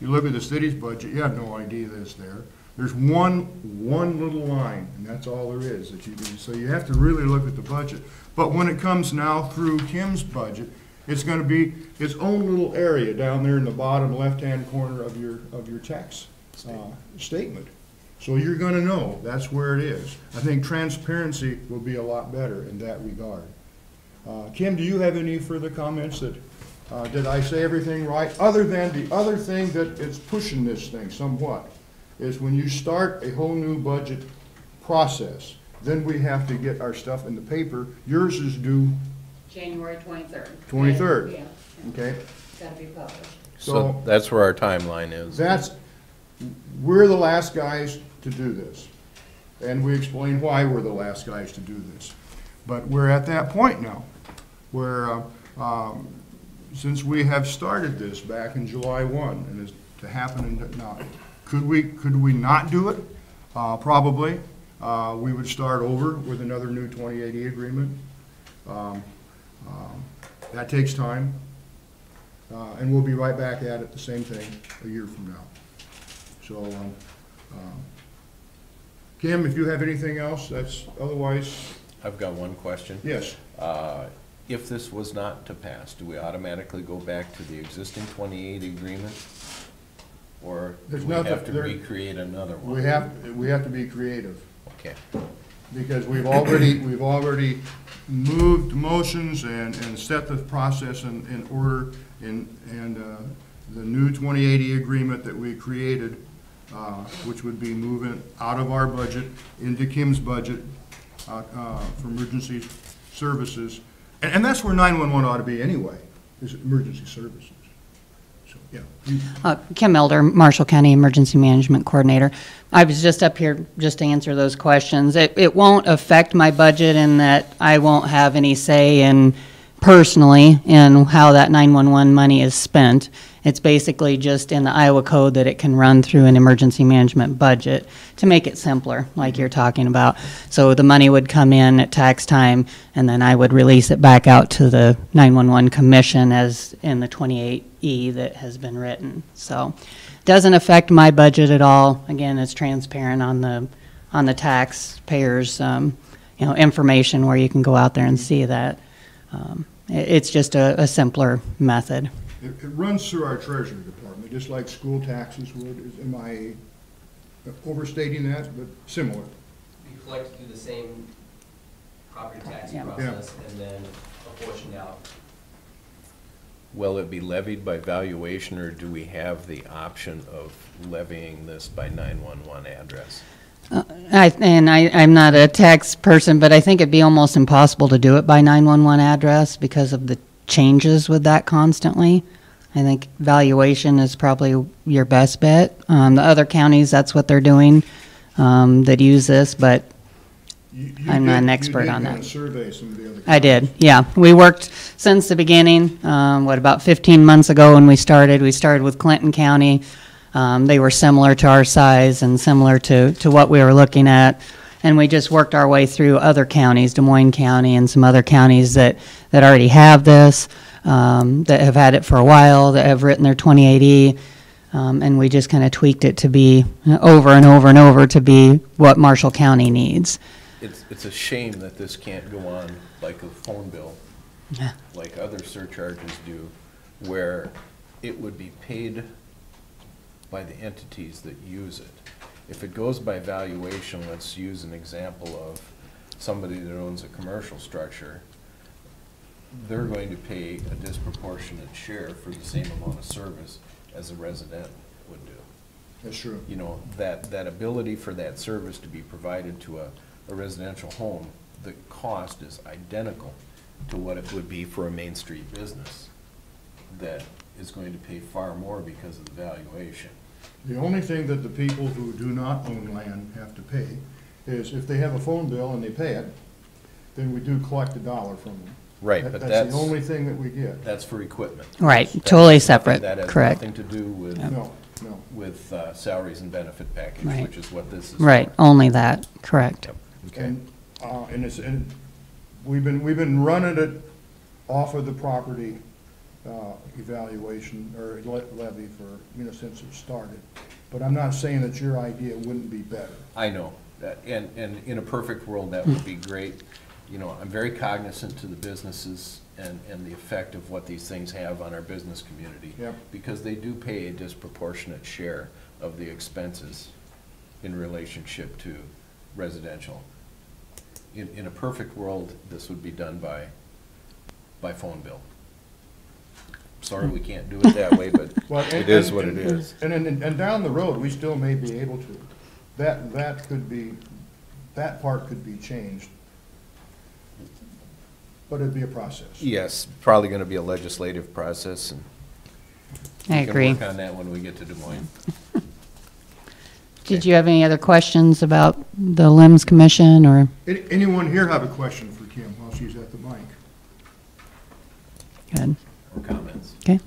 You look at the city's budget, you have no idea that's there. There's one little line, and that's all there is that you do. So you have to really look at the budget. But when it comes now through Kim's budget, it's going to be its own little area down there in the bottom left-hand corner of your tax statement. So you're going to know that's where it is. I think transparency will be a lot better in that regard. Kim, do you have any further comments? Did I say everything right? Other than the other thing that is pushing this thing somewhat is when you start a whole new budget process, then we have to get our stuff in the paper. Yours is due January 23rd. 23rd. Yeah, Okay? it's got to be published. So that's where our timeline is. We're the last guys to do this. And we explain why we're the last guys to do this. But we're at that point now where, since we have started this back in July 1, and it's to happen now, could we not do it? Probably. We would start over with another new 2080 agreement. That takes time. And we'll be right back at it, the same thing, a year from now. So, Kim, if you have anything else, otherwise, I've got one question. yes. If this was not to pass, do we automatically go back to the existing 2080 agreement? Or do There's we nothing have to there. recreate another one? We have to be creative, Okay. because we've already moved motions and set the process in order, and the new 2080 agreement that we created, which would be moving out of our budget into Kim's budget for emergency services. And that's where 911 ought to be anyway, is emergency services. So, yeah. Kim Elder, Marshall County Emergency Management Coordinator. I was just up here just to answer those questions. It won't affect my budget in that I won't have any say in personally in how that 911 money is spent. It's basically just in the Iowa code that it can run through an emergency management budget to make it simpler, like you're talking about. So the money would come in at tax time, and then I would release it back out to the 911 commission as in the 28E that has been written. So doesn't affect my budget at all. Again, it's transparent on the taxpayers' information where you can go out there and see that. It's just a simpler method. It runs through our Treasury Department, just like school taxes would. Am I overstating that? But similar. You collect through the same property tax Yeah. process and then apportioned out. Will it be levied by valuation, or do we have the option of levying this by 911 address? I'm not a tax person, but I think it'd be almost impossible to do it by 911 address because of the changes with that constantly. I think valuation is probably your best bet. The other counties, that's what they're doing that use this, but I'm not an expert on that. You did survey some of the other counties. I did, yeah. We worked since the beginning, about 15 months ago when we started. We started with Clinton County. They were similar to our size and similar to what we were looking at. And we just worked our way through other counties, Des Moines County and some other counties that already have this, that have had it for a while, that have written their 2080. And we just kind of tweaked it to be over and over and over to be what Marshall County needs. It's a shame that this can't go on like a phone bill, Yeah. like other surcharges do, where it would be paid by the entities that use it. If it goes by valuation, let's use an example of somebody that owns a commercial structure, they're going to pay a disproportionate share for the same amount of service as a resident would do. That's true. You know, that ability for that service to be provided to a residential home, the cost is identical to what it would be for a Main Street business that is going to pay far more because of the valuation. The only thing that the people who do not own land have to pay is if they have a phone bill and they pay it, then we do collect $1 from them. Right, but That's that's, the only thing that we get. that's for equipment. Right, That's totally nothing- separate, That has correct. nothing to do with, No, no. with salaries and benefit package, Right. which is what this is. Right, for. only that, correct. Okay. And we've been running it off of the property evaluation or levy for, since it started. But I'm not saying that your idea wouldn't be better. I know, that, and in a perfect world, that would be great. I'm very cognizant to the businesses and the effect of what these things have on our business community. Yep. Because they do pay a disproportionate share of the expenses in relationship to residential. In a perfect world, this would be done by phone bill. Sorry, we can't do it that way, but Well, it is what it is. And down the road, we still may be able to. That part could be changed. But it'd be a process. Yes, probably gonna be a legislative process, and I we can agree. work on that when we get to Des Moines. Did you have any other questions about the LIMS Commission, or? Anyone here have a question for Kim while she's at the mic? Good, Or comments. okay.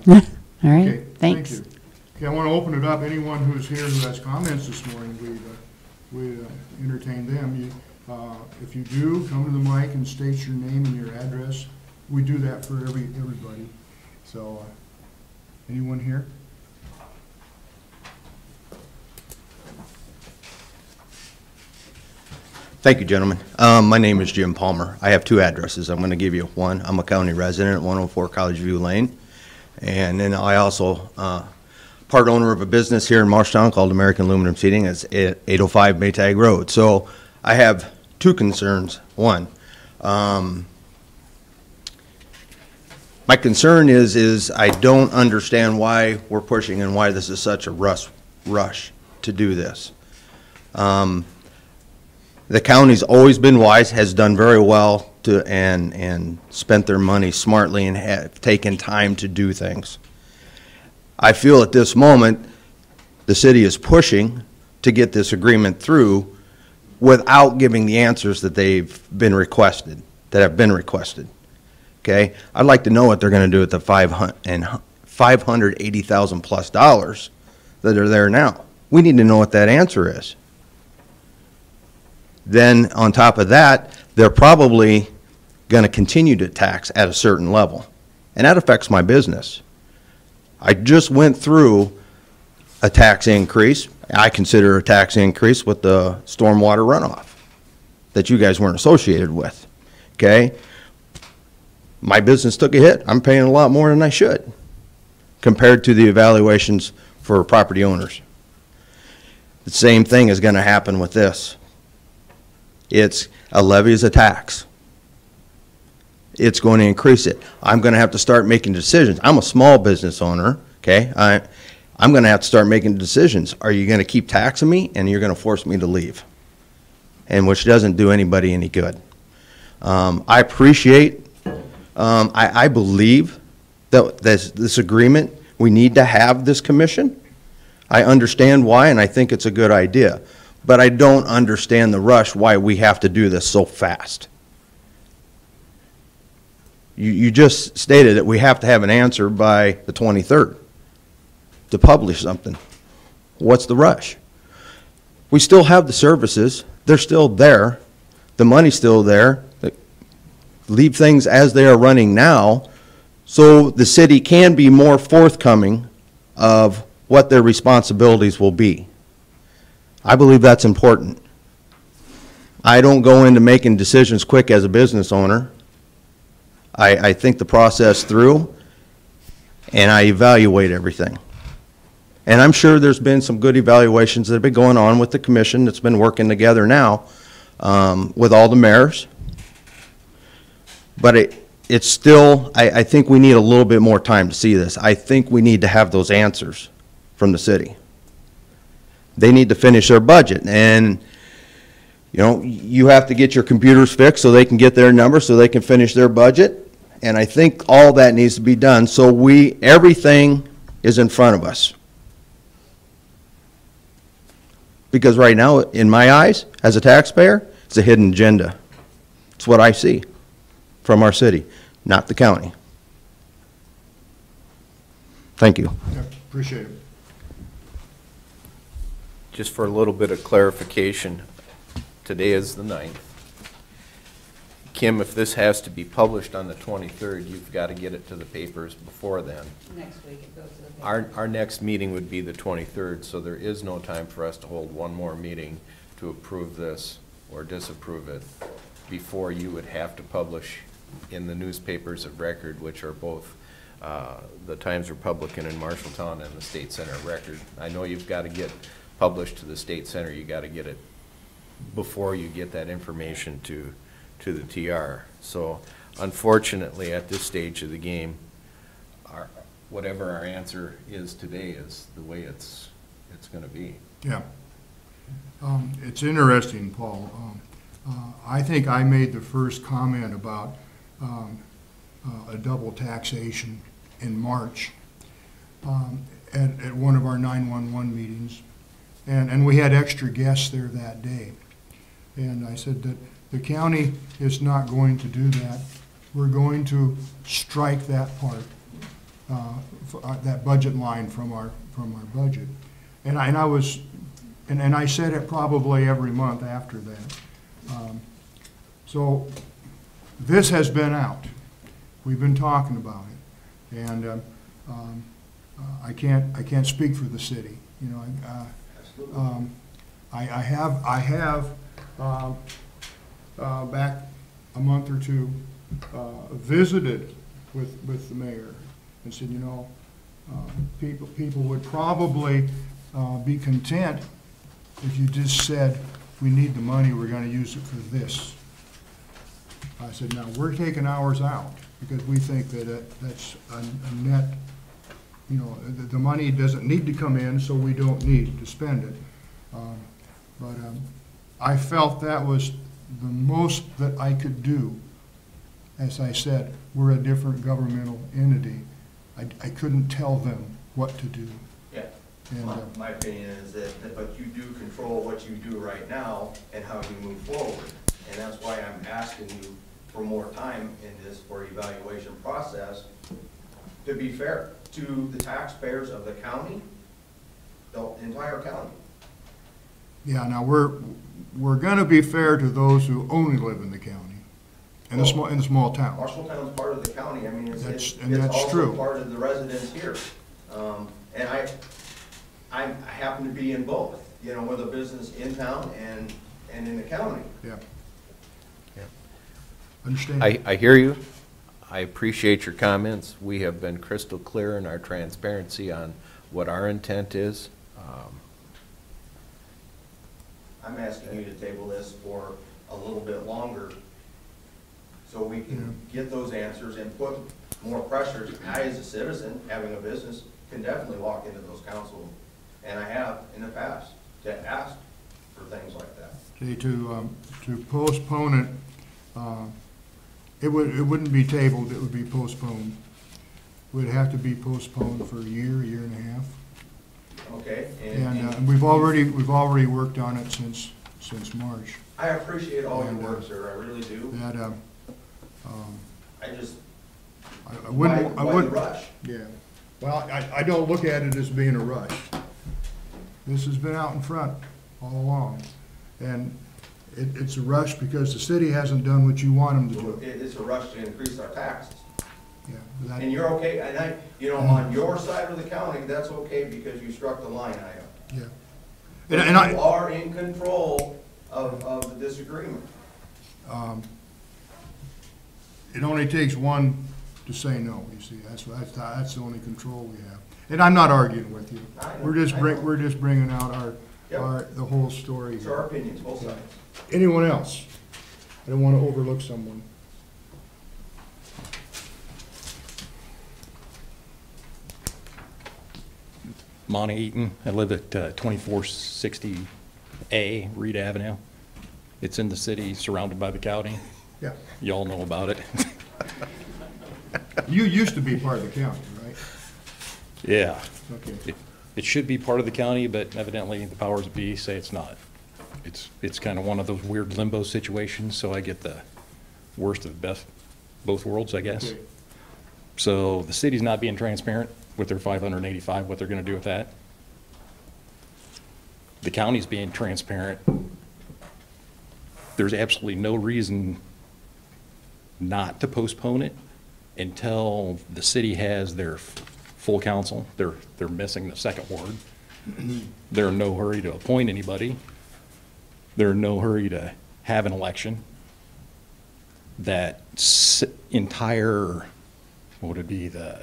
Yeah. All right, Okay, thanks. Thank you. Okay, I want to open it up. Anyone who's here who has comments this morning, we entertain them. If you do, come to the mic and state your name and your address. We do that for everybody. So, anyone here? Thank you, gentlemen. My name is Jim Palmer. I have two addresses. I'm going to give you one. I'm a county resident at 104 College View Lane. And then I also, part owner of a business here in Marshtown called American Aluminum Seating. It's at 805 Maytag Road. So I have two concerns. One, my concern is I don't understand why we're pushing and why this is such a rush to do this. The county's always been wise, has done very well to, and spent their money smartly and have taken time to do things. I feel at this moment, the city is pushing to get this agreement through without giving the answers that have been requested. Okay? I'd like to know what they're going to do with the $580,000 plus dollars that are there now. We need to know what that answer is. Then, on top of that, they're probably going to continue to tax at a certain level. And that affects my business. I just went through a tax increase. I consider a tax increase with the stormwater runoff that you guys weren't associated with. Okay? My business took a hit. I'm paying a lot more than I should compared to the evaluations for property owners. The same thing is going to happen with this. It's a levy is a tax. It's going to increase it. I'm going to have to start making decisions. I'm a small business owner, okay? I'm going to have to start making decisions. Are you going to keep taxing me and you're going to force me to leave? And which doesn't do anybody any good. I appreciate, I believe that this agreement, we need to have this commission. I understand why, and I think it's a good idea. But I don't understand the rush why we have to do this so fast. You just stated that we have to have an answer by the 23rd to publish something. What's the rush? We still have the services. They're still there. The money's still there. Leave things as they are running now so the city can be more forthcoming of what their responsibilities will be. I believe that's important. I don't go into making decisions quick as a business owner. I think the process through, and I evaluate everything. And I'm sure there's been some good evaluations that have been going on with the commission that's been working together now with all the mayors. But it's still, I think we need a little bit more time to see this. I think we need to have those answers from the city. They need to finish their budget, and you have to get your computers fixed so they can get their numbers so they can finish their budget, and I think all that needs to be done so everything is in front of us. Because right now, in my eyes, as a taxpayer, it's a hidden agenda. It's what I see. from our city, not the county. Thank you. Yep, appreciate it. Just for a little bit of clarification, today is the 9th. Kim, if this has to be published on the 23rd, you've got to get it to the papers before then. Next week it goes to the paper. Our next meeting would be the 23rd, so there is no time for us to hold one more meeting to approve this or disapprove it before you would have to publish in the newspapers of record, which are both the Times Republican in Marshalltown and the State Center Record. I know you've got to get published to the State Center. You got to get it before you get that information to the TR. So unfortunately, at this stage of the game, whatever our answer is today is the way it's going to be. Yeah. It's interesting, Paul. I think I made the first comment about a double taxation in March at one of our 911 meetings. And we had extra guests there that day. And I said that the county is not going to do that. We're going to strike that part, that budget line from our budget. And I said it probably every month after that. So this has been out. We've been talking about it, and I can't speak for the city. You know, I have back a month or two visited with the mayor and said, you know, people would probably be content if you just said, we need the money, we're going to use it for this. I said, now, we're taking ours out because we think that that's a net, you know, the money doesn't need to come in, so we don't need to spend it. But I felt that was the most that I could do. As I said, we're a different governmental entity. I couldn't tell them what to do. Yeah. And, My opinion is that, but you do control what you do right now and how you move forward. And that's why I'm asking you for more time in this for evaluation process, to be fair to the taxpayers of the county, the entire county. Yeah, now we're going to be fair to those who only live in the county, in the small towns. Marshalltown's part of the county. I mean, it's That's also true. part of the residents here. And I happen to be in both, you know, with a business in town and in the county. Yeah. Yeah. Understand? I hear you. I appreciate your comments. We have been crystal clear in our transparency on what our intent is. I'm asking you to table this for a little bit longer so we can get those answers and put more pressures. I, as a citizen, having a business, can definitely walk into those council, and I have in the past, to ask for things like that. See, to postpone it, it wouldn't be tabled, it would be postponed. It would have to be postponed for a year and a half. Okay? And we've already worked on it since March. I appreciate all your work, sir, I really do. That, I just, I wouldn't, why the rush? Yeah, well, I don't look at it as being a rush. This has been out in front all along, and it's a rush because the city hasn't done what you want them to do. It's a rush to increase our taxes. Yeah, And you're okay, and you know, on your side of the county, that's okay because you struck the line item. yeah. But And you are in control of the disagreement. It only takes one to say no, you see, that's the only control we have. And I'm not arguing with you. We're just bringing out the whole story It's here. our opinions, both sides. Anyone else? I don't want to overlook someone. Monty Eaton. I live at 2460A Reed Avenue. It's in the city, surrounded by the county. Yeah. You all know about it. You used to be part of the county, right? Yeah. Okay. It should be part of the county, but evidently the powers that be say it's not. It's kind of one of those weird limbo situations, so I get the worst of the best both worlds, I guess. Okay. So the city's not being transparent with their 585, what they're gonna do with that. The county's being transparent. There's absolutely no reason not to postpone it until the city has their full council. They're missing the second word. They're in no hurry to appoint anybody. They're in no hurry to have an election. That entire, what would it be, the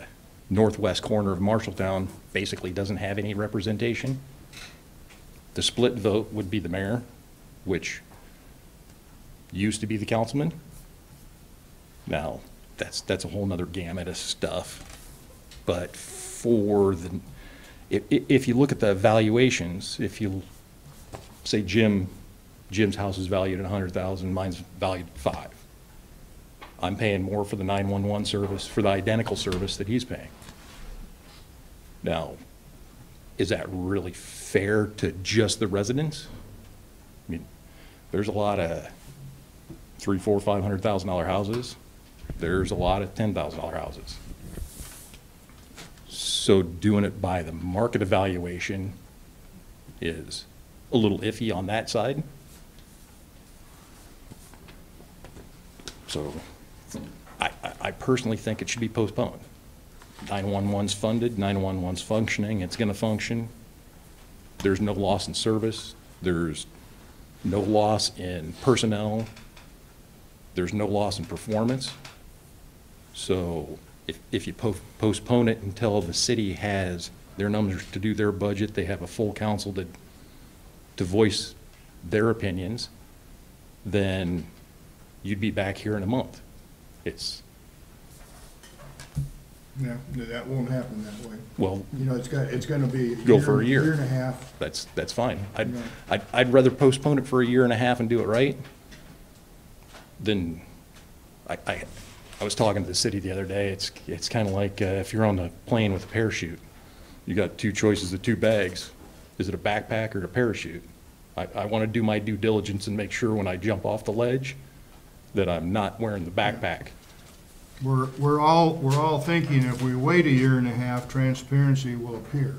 northwest corner of Marshalltown basically doesn't have any representation. The split vote would be the mayor, which used to be the councilman. Now, that's a whole nother gamut of stuff. But for the, if you look at the valuations, if you say Jim's house is valued at $100,000, mine's valued at $5,000. I'm paying more for the 911 service, for the identical service that he's paying. Now, is that really fair to just the residents? I mean, there's a lot of $300,000, $400,000, $500,000 houses. There's a lot of $10,000 houses. So doing it by the market evaluation is a little iffy on that side. So I personally think it should be postponed. 911's funded, 911's functioning, it's gonna function. There's no loss in service, there's no loss in personnel, there's no loss in performance. So if you postpone it until the city has their numbers to do their budget, they have a full council to voice their opinions, then you'd be back here in a month. Yeah, that won't happen that way. Well, You know, it's gonna be. Go for a year. Year and a half. that's fine. Yeah. I'd rather postpone it for a year and a half and do it right than, I was talking to the city the other day, it's kind of like if you're on the plane with a parachute, you got two choices of two bags. Is it a backpack or a parachute? I want to do my due diligence and make sure when I jump off the ledge that I'm not wearing the backpack. We're all thinking if we wait a year and a half, transparency will appear.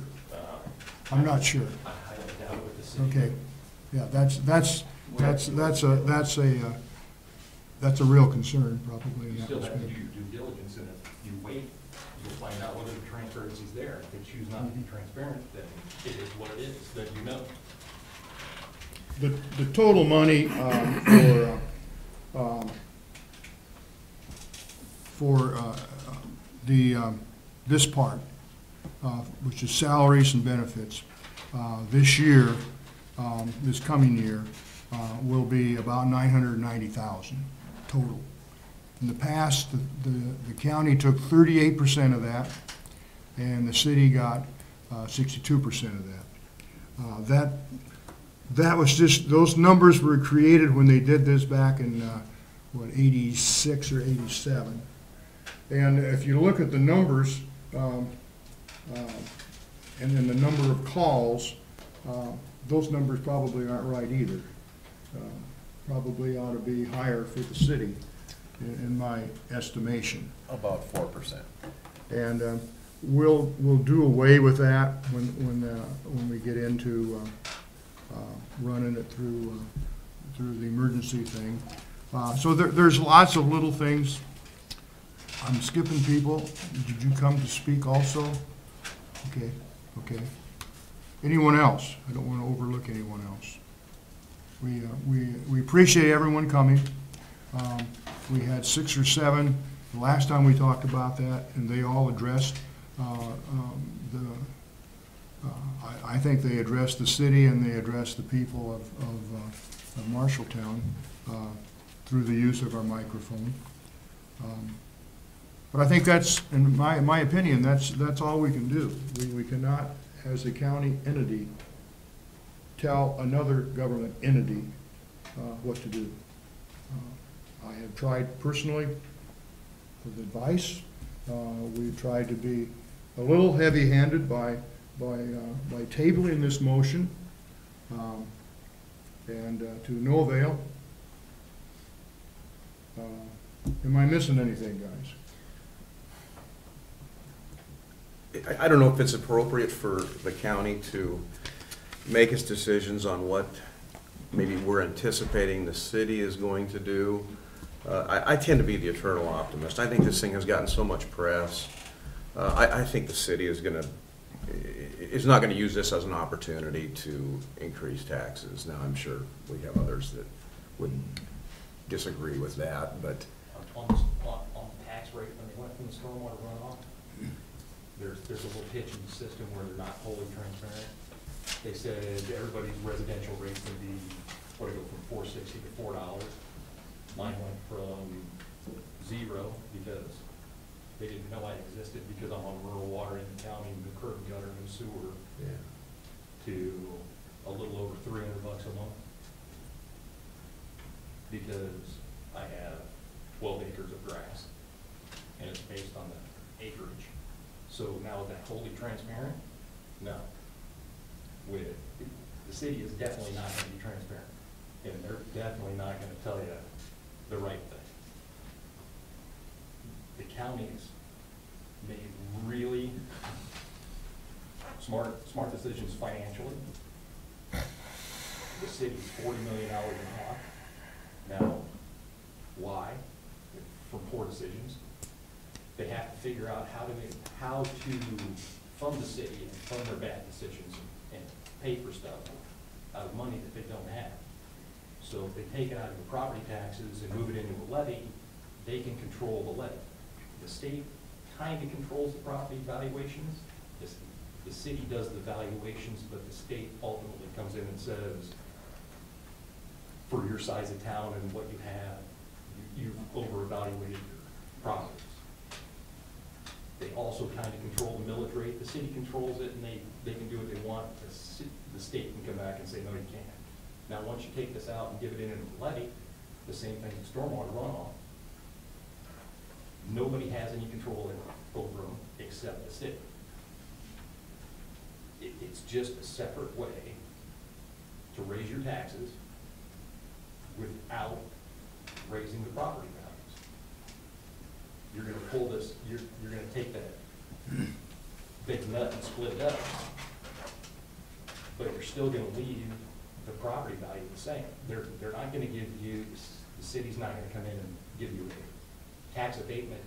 I'm not sure. Okay, yeah, that's a real concern probably in that respect. due diligence, and if you wait, you'll find out whether the transparency is there. If they choose not to be transparent, then it is what it is, that you know. The total money for this part, which is salaries and benefits, this year, this coming year, will be about $990,000 total. In the past, the county took 38% of that, and the city got 62% of that. That was just, those numbers were created when they did this back in, 86 or 87. And if you look at the numbers, and then the number of calls, those numbers probably aren't right either. Probably ought to be higher for the city, in my estimation. About 4%. And we'll do away with that when we get into running it through the emergency thing. So there's lots of little things. I'm skipping people. Did you come to speak also? Okay. Anyone else? I don't want to overlook anyone else. We appreciate everyone coming. We had 6 or 7 the last time we talked about that, and they all addressed I think they addressed the city and they addressed the people of Marshalltown through the use of our microphone. But I think that's, in my opinion, that's all we can do. We cannot, as a county entity, tell another government entity what to do. I have tried personally with advice. We've tried to be a little heavy-handed by tabling this motion, and to no avail. Am I missing anything, guys? I don't know if it's appropriate for the county to make its decisions on what maybe we're anticipating the city is going to do. I tend to be the eternal optimist. I think this thing has gotten so much press. I think the city is not gonna use this as an opportunity to increase taxes. Now, I'm sure we have others that would disagree with that, but On the tax rate, when they went from the stormwater runoff, there's a little hitch in the system where they're not wholly transparent. They said everybody's residential rate's gonna be, go from $4.60 to $4. Mine went from 0 because they didn't know I existed because I'm on rural water in the county, no curb and gutter, no sewer, to a little over $300 a month. Because I have 12 acres of grass, and it's based on the acreage. So now is that wholly transparent? No. The city is definitely not gonna be transparent, and they're definitely not gonna tell you the right thing. The county's made really smart decisions financially. The city's $40 million in half. Now, why? From poor decisions. They have to figure out how to fund the city and fund their bad decisions and pay for stuff out of money that they don't have. So if they take it out of the property taxes and move it into a levy, they can control the levy. The state kind of controls the property valuations. The city does the valuations, but the state ultimately comes in and says, for your size of town and what you have, you've over-evaluated your properties. They also kind of control the millage rate. The city controls it, and they can do what they want. The state can come back and say, no, you can't. Now, once you take this out and give it in a levy, the same thing with stormwater runoff. Nobody has any control over them except the city. It's just a separate way to raise your taxes without raising the property values. You're gonna pull this, you're gonna take that big nut and split it up, but you're still gonna leave the property value the same. They're not gonna give you, the city's not gonna come in and give you a tax abatement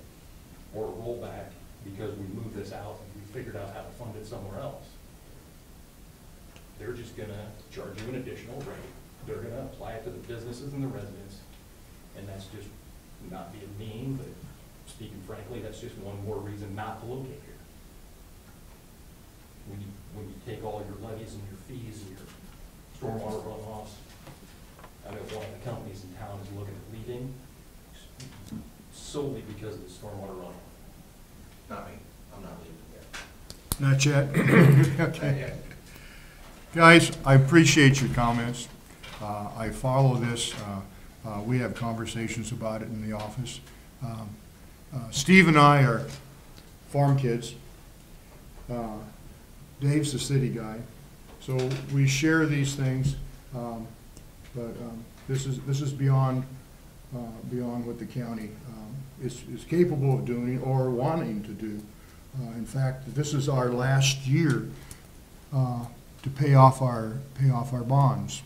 or a rollback because we moved this out and we figured out how to fund it somewhere else. They're just gonna charge you an additional rate. They're gonna apply it to the businesses and the residents, and that's just not being mean, but speaking frankly, that's just one more reason not to locate here. When you take all your levies and your fees and your stormwater runoffs, I know one of the companies in town is looking at leaving solely because of the stormwater runoff. not me. I'm not leaving yet. Not yet? Okay. Guys, I appreciate your comments. I follow this. We have conversations about it in the office. Steve and I are farm kids. Dave's the city guy. So we share these things, but this is beyond what the county is capable of doing or wanting to do. In fact, this is our last year to pay off our bonds.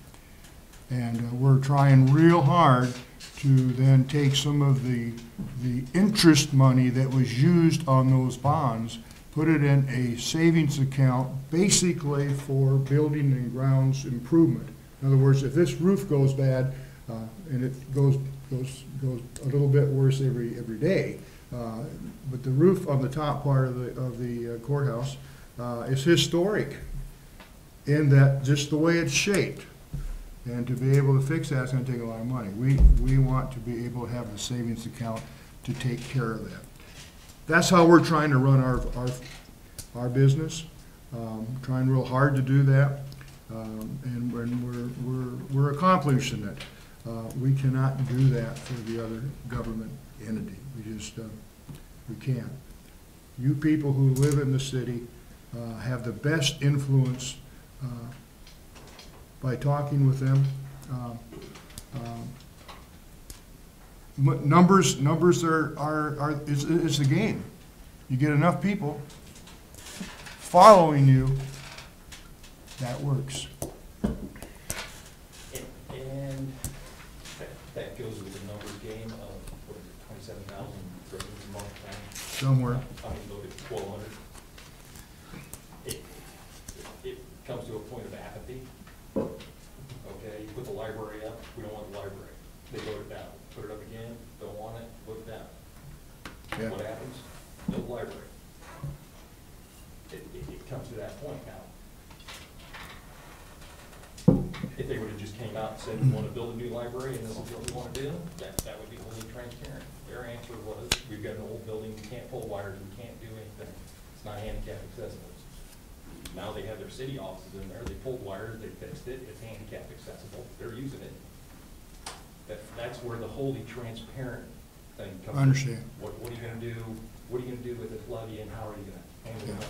And we're trying real hard to then take some of the interest money that was used on those bonds, put it in a savings account, basically for building and grounds improvement. In other words, if this roof goes bad, and it goes a little bit worse every day, but the roof on the top part of the courthouse is historic in that just the way it's shaped. And to be able to fix that is going to take a lot of money. We want to be able to have the savings account to take care of that. That's how we're trying to run our business. Trying real hard to do that, and we're accomplishing it. We cannot do that for the other government entity. We can't. You people who live in the city have the best influence by talking with them. numbers is the game. You get enough people following you, that works. And that goes with the numbers game of, what is it, 27,000 residents in Marshall County? Somewhere. I mean, look at 1,200. It comes to a point of apathy. Okay, you put the library up, we don't want the library. They vote it down. Put it up again, don't want it, vote it down. Yeah. What happens? No library. It comes to that point now. If they would've just came out and said, we wanna build a new library and this is what we wanna do, that would be wholly transparent. Their answer was, we've got an old building, we can't pull wires, we can't do anything. It's not handicap accessible. Now they have their city offices in there, they pulled wires, they fixed it, it's handicap accessible, they're using it. That's where the wholly transparent thing comes in. I understand. What are you gonna do, what are you gonna do with this levy and how are you gonna handle it?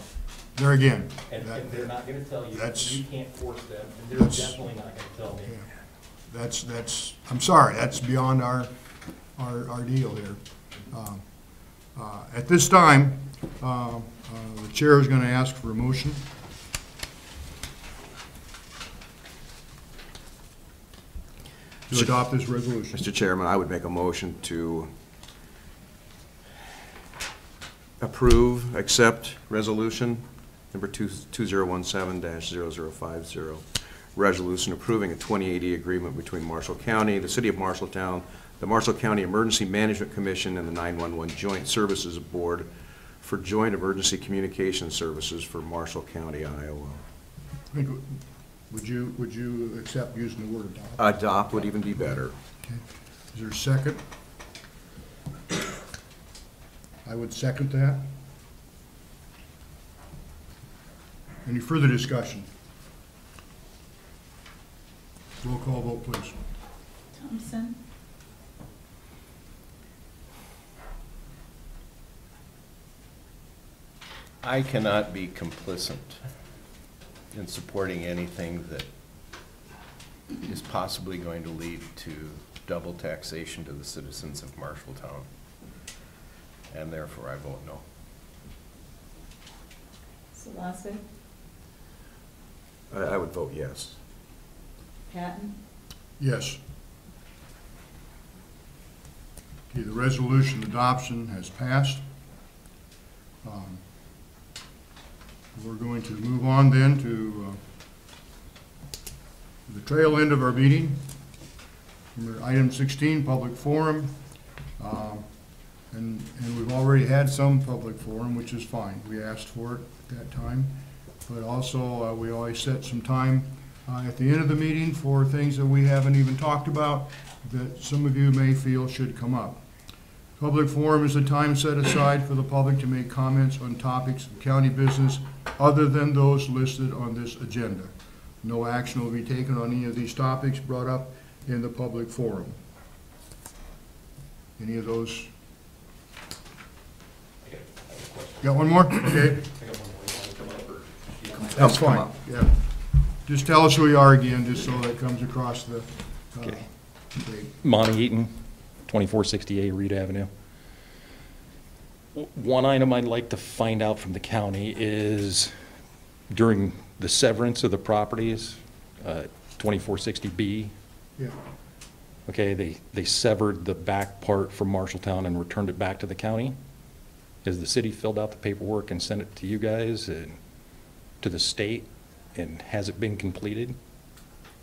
There again. And they're not gonna tell you, That's- you can't force them, and they're that's- definitely not gonna tell me. Yeah. That's, I'm sorry, that's beyond our deal here. At this time, the chair is going to ask for a motion. To adopt this resolution. Mr. Chairman, I would make a motion to approve, accept resolution number 2017-0050, resolution approving a 2080 agreement between Marshall County, the City of Marshalltown, the Marshall County Emergency Management Commission, and the 911 Joint Services Board for joint emergency communication services for Marshall County, Iowa. Would you accept using the word adopt? Adopt would even be better. Okay. Is there a second? I would second that. Any further discussion? Roll call vote, please. Thompson, I cannot be complicit in supporting anything that is possibly going to lead to double taxation to the citizens of Marshalltown. And therefore, I vote no. Solosik, I would vote yes. Patton, Yes. Okay, the resolution adoption has passed. We're going to move on then to the tail end of our meeting. Number item 16, public forum. And we've already had some public forum, which is fine. We asked for it at that time. But also, we always set some time at the end of the meeting for things that we haven't even talked about that some of you may feel should come up. Public forum is a time set aside for the public to make comments on topics of county business other than those listed on this agenda. No action will be taken on any of these topics brought up in the public forum. Any of those? I got a question. Got one more? Okay, I got one more. You wanna come up or? that's fine, yeah. Just tell us who you are again, just so that comes across the, Okay. tape. Monty Eaton, 2468 Reed Avenue. One item I'd like to find out from the county is during the severance of the properties, 2460B, Yeah, okay, they severed the back part from Marshalltown and returned it back to the county. Has the city filled out the paperwork and sent it to you guys and to the state, and has it been completed?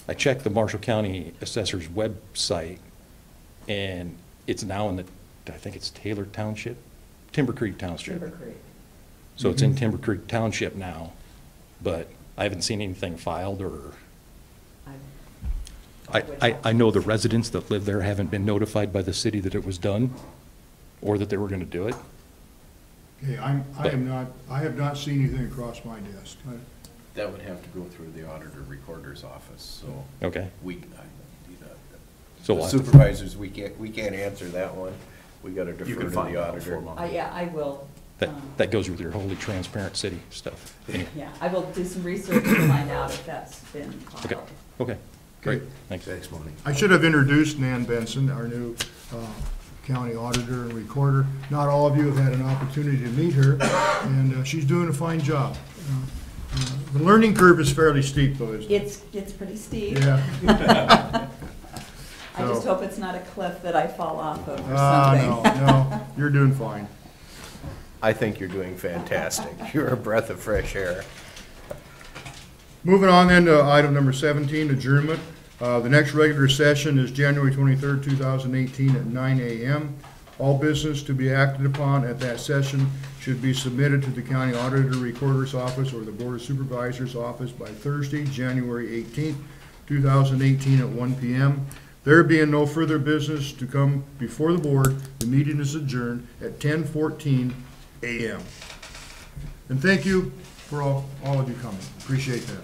I checked the Marshall County Assessor's website, and it's now in the, I think it's Taylor Township, Timber Creek Township. Timber Creek. So it's in Timber Creek Township now, but I haven't seen anything filed, or, I know the residents that live there haven't been notified by the city that it was done, or that they were gonna do it. okay, I have not seen anything across my desk. That would have to go through the auditor recorder's office, so Okay, the so we'll have to- supervisors, we can't answer that one. We gotta defer You to can find the out auditor. for Yeah, I will. that goes with your wholly transparent city stuff. Yeah, I will do some research to find out if that's been Okay, filed. okay, great, thanks. Thanks, Monty. I should have introduced Nan Benson, our new county auditor and recorder. Not all of you have had an opportunity to meet her, and she's doing a fine job. The learning curve is fairly steep, though, isn't it? It's pretty steep. Yeah. I just So- hope it's not a cliff that I fall off of or No, something. no, you're doing fine. I think you're doing fantastic. You're a breath of fresh air. Moving on then to item number 17, adjournment. The next regular session is January 23rd, 2018 at 9 a.m. All business to be acted upon at that session should be submitted to the county auditor recorder's office or the board of supervisors office by Thursday, January 18th, 2018 at 1 p.m. There being no further business to come before the board, the meeting is adjourned at 10:14 a.m. And thank you for all of you coming. Appreciate that.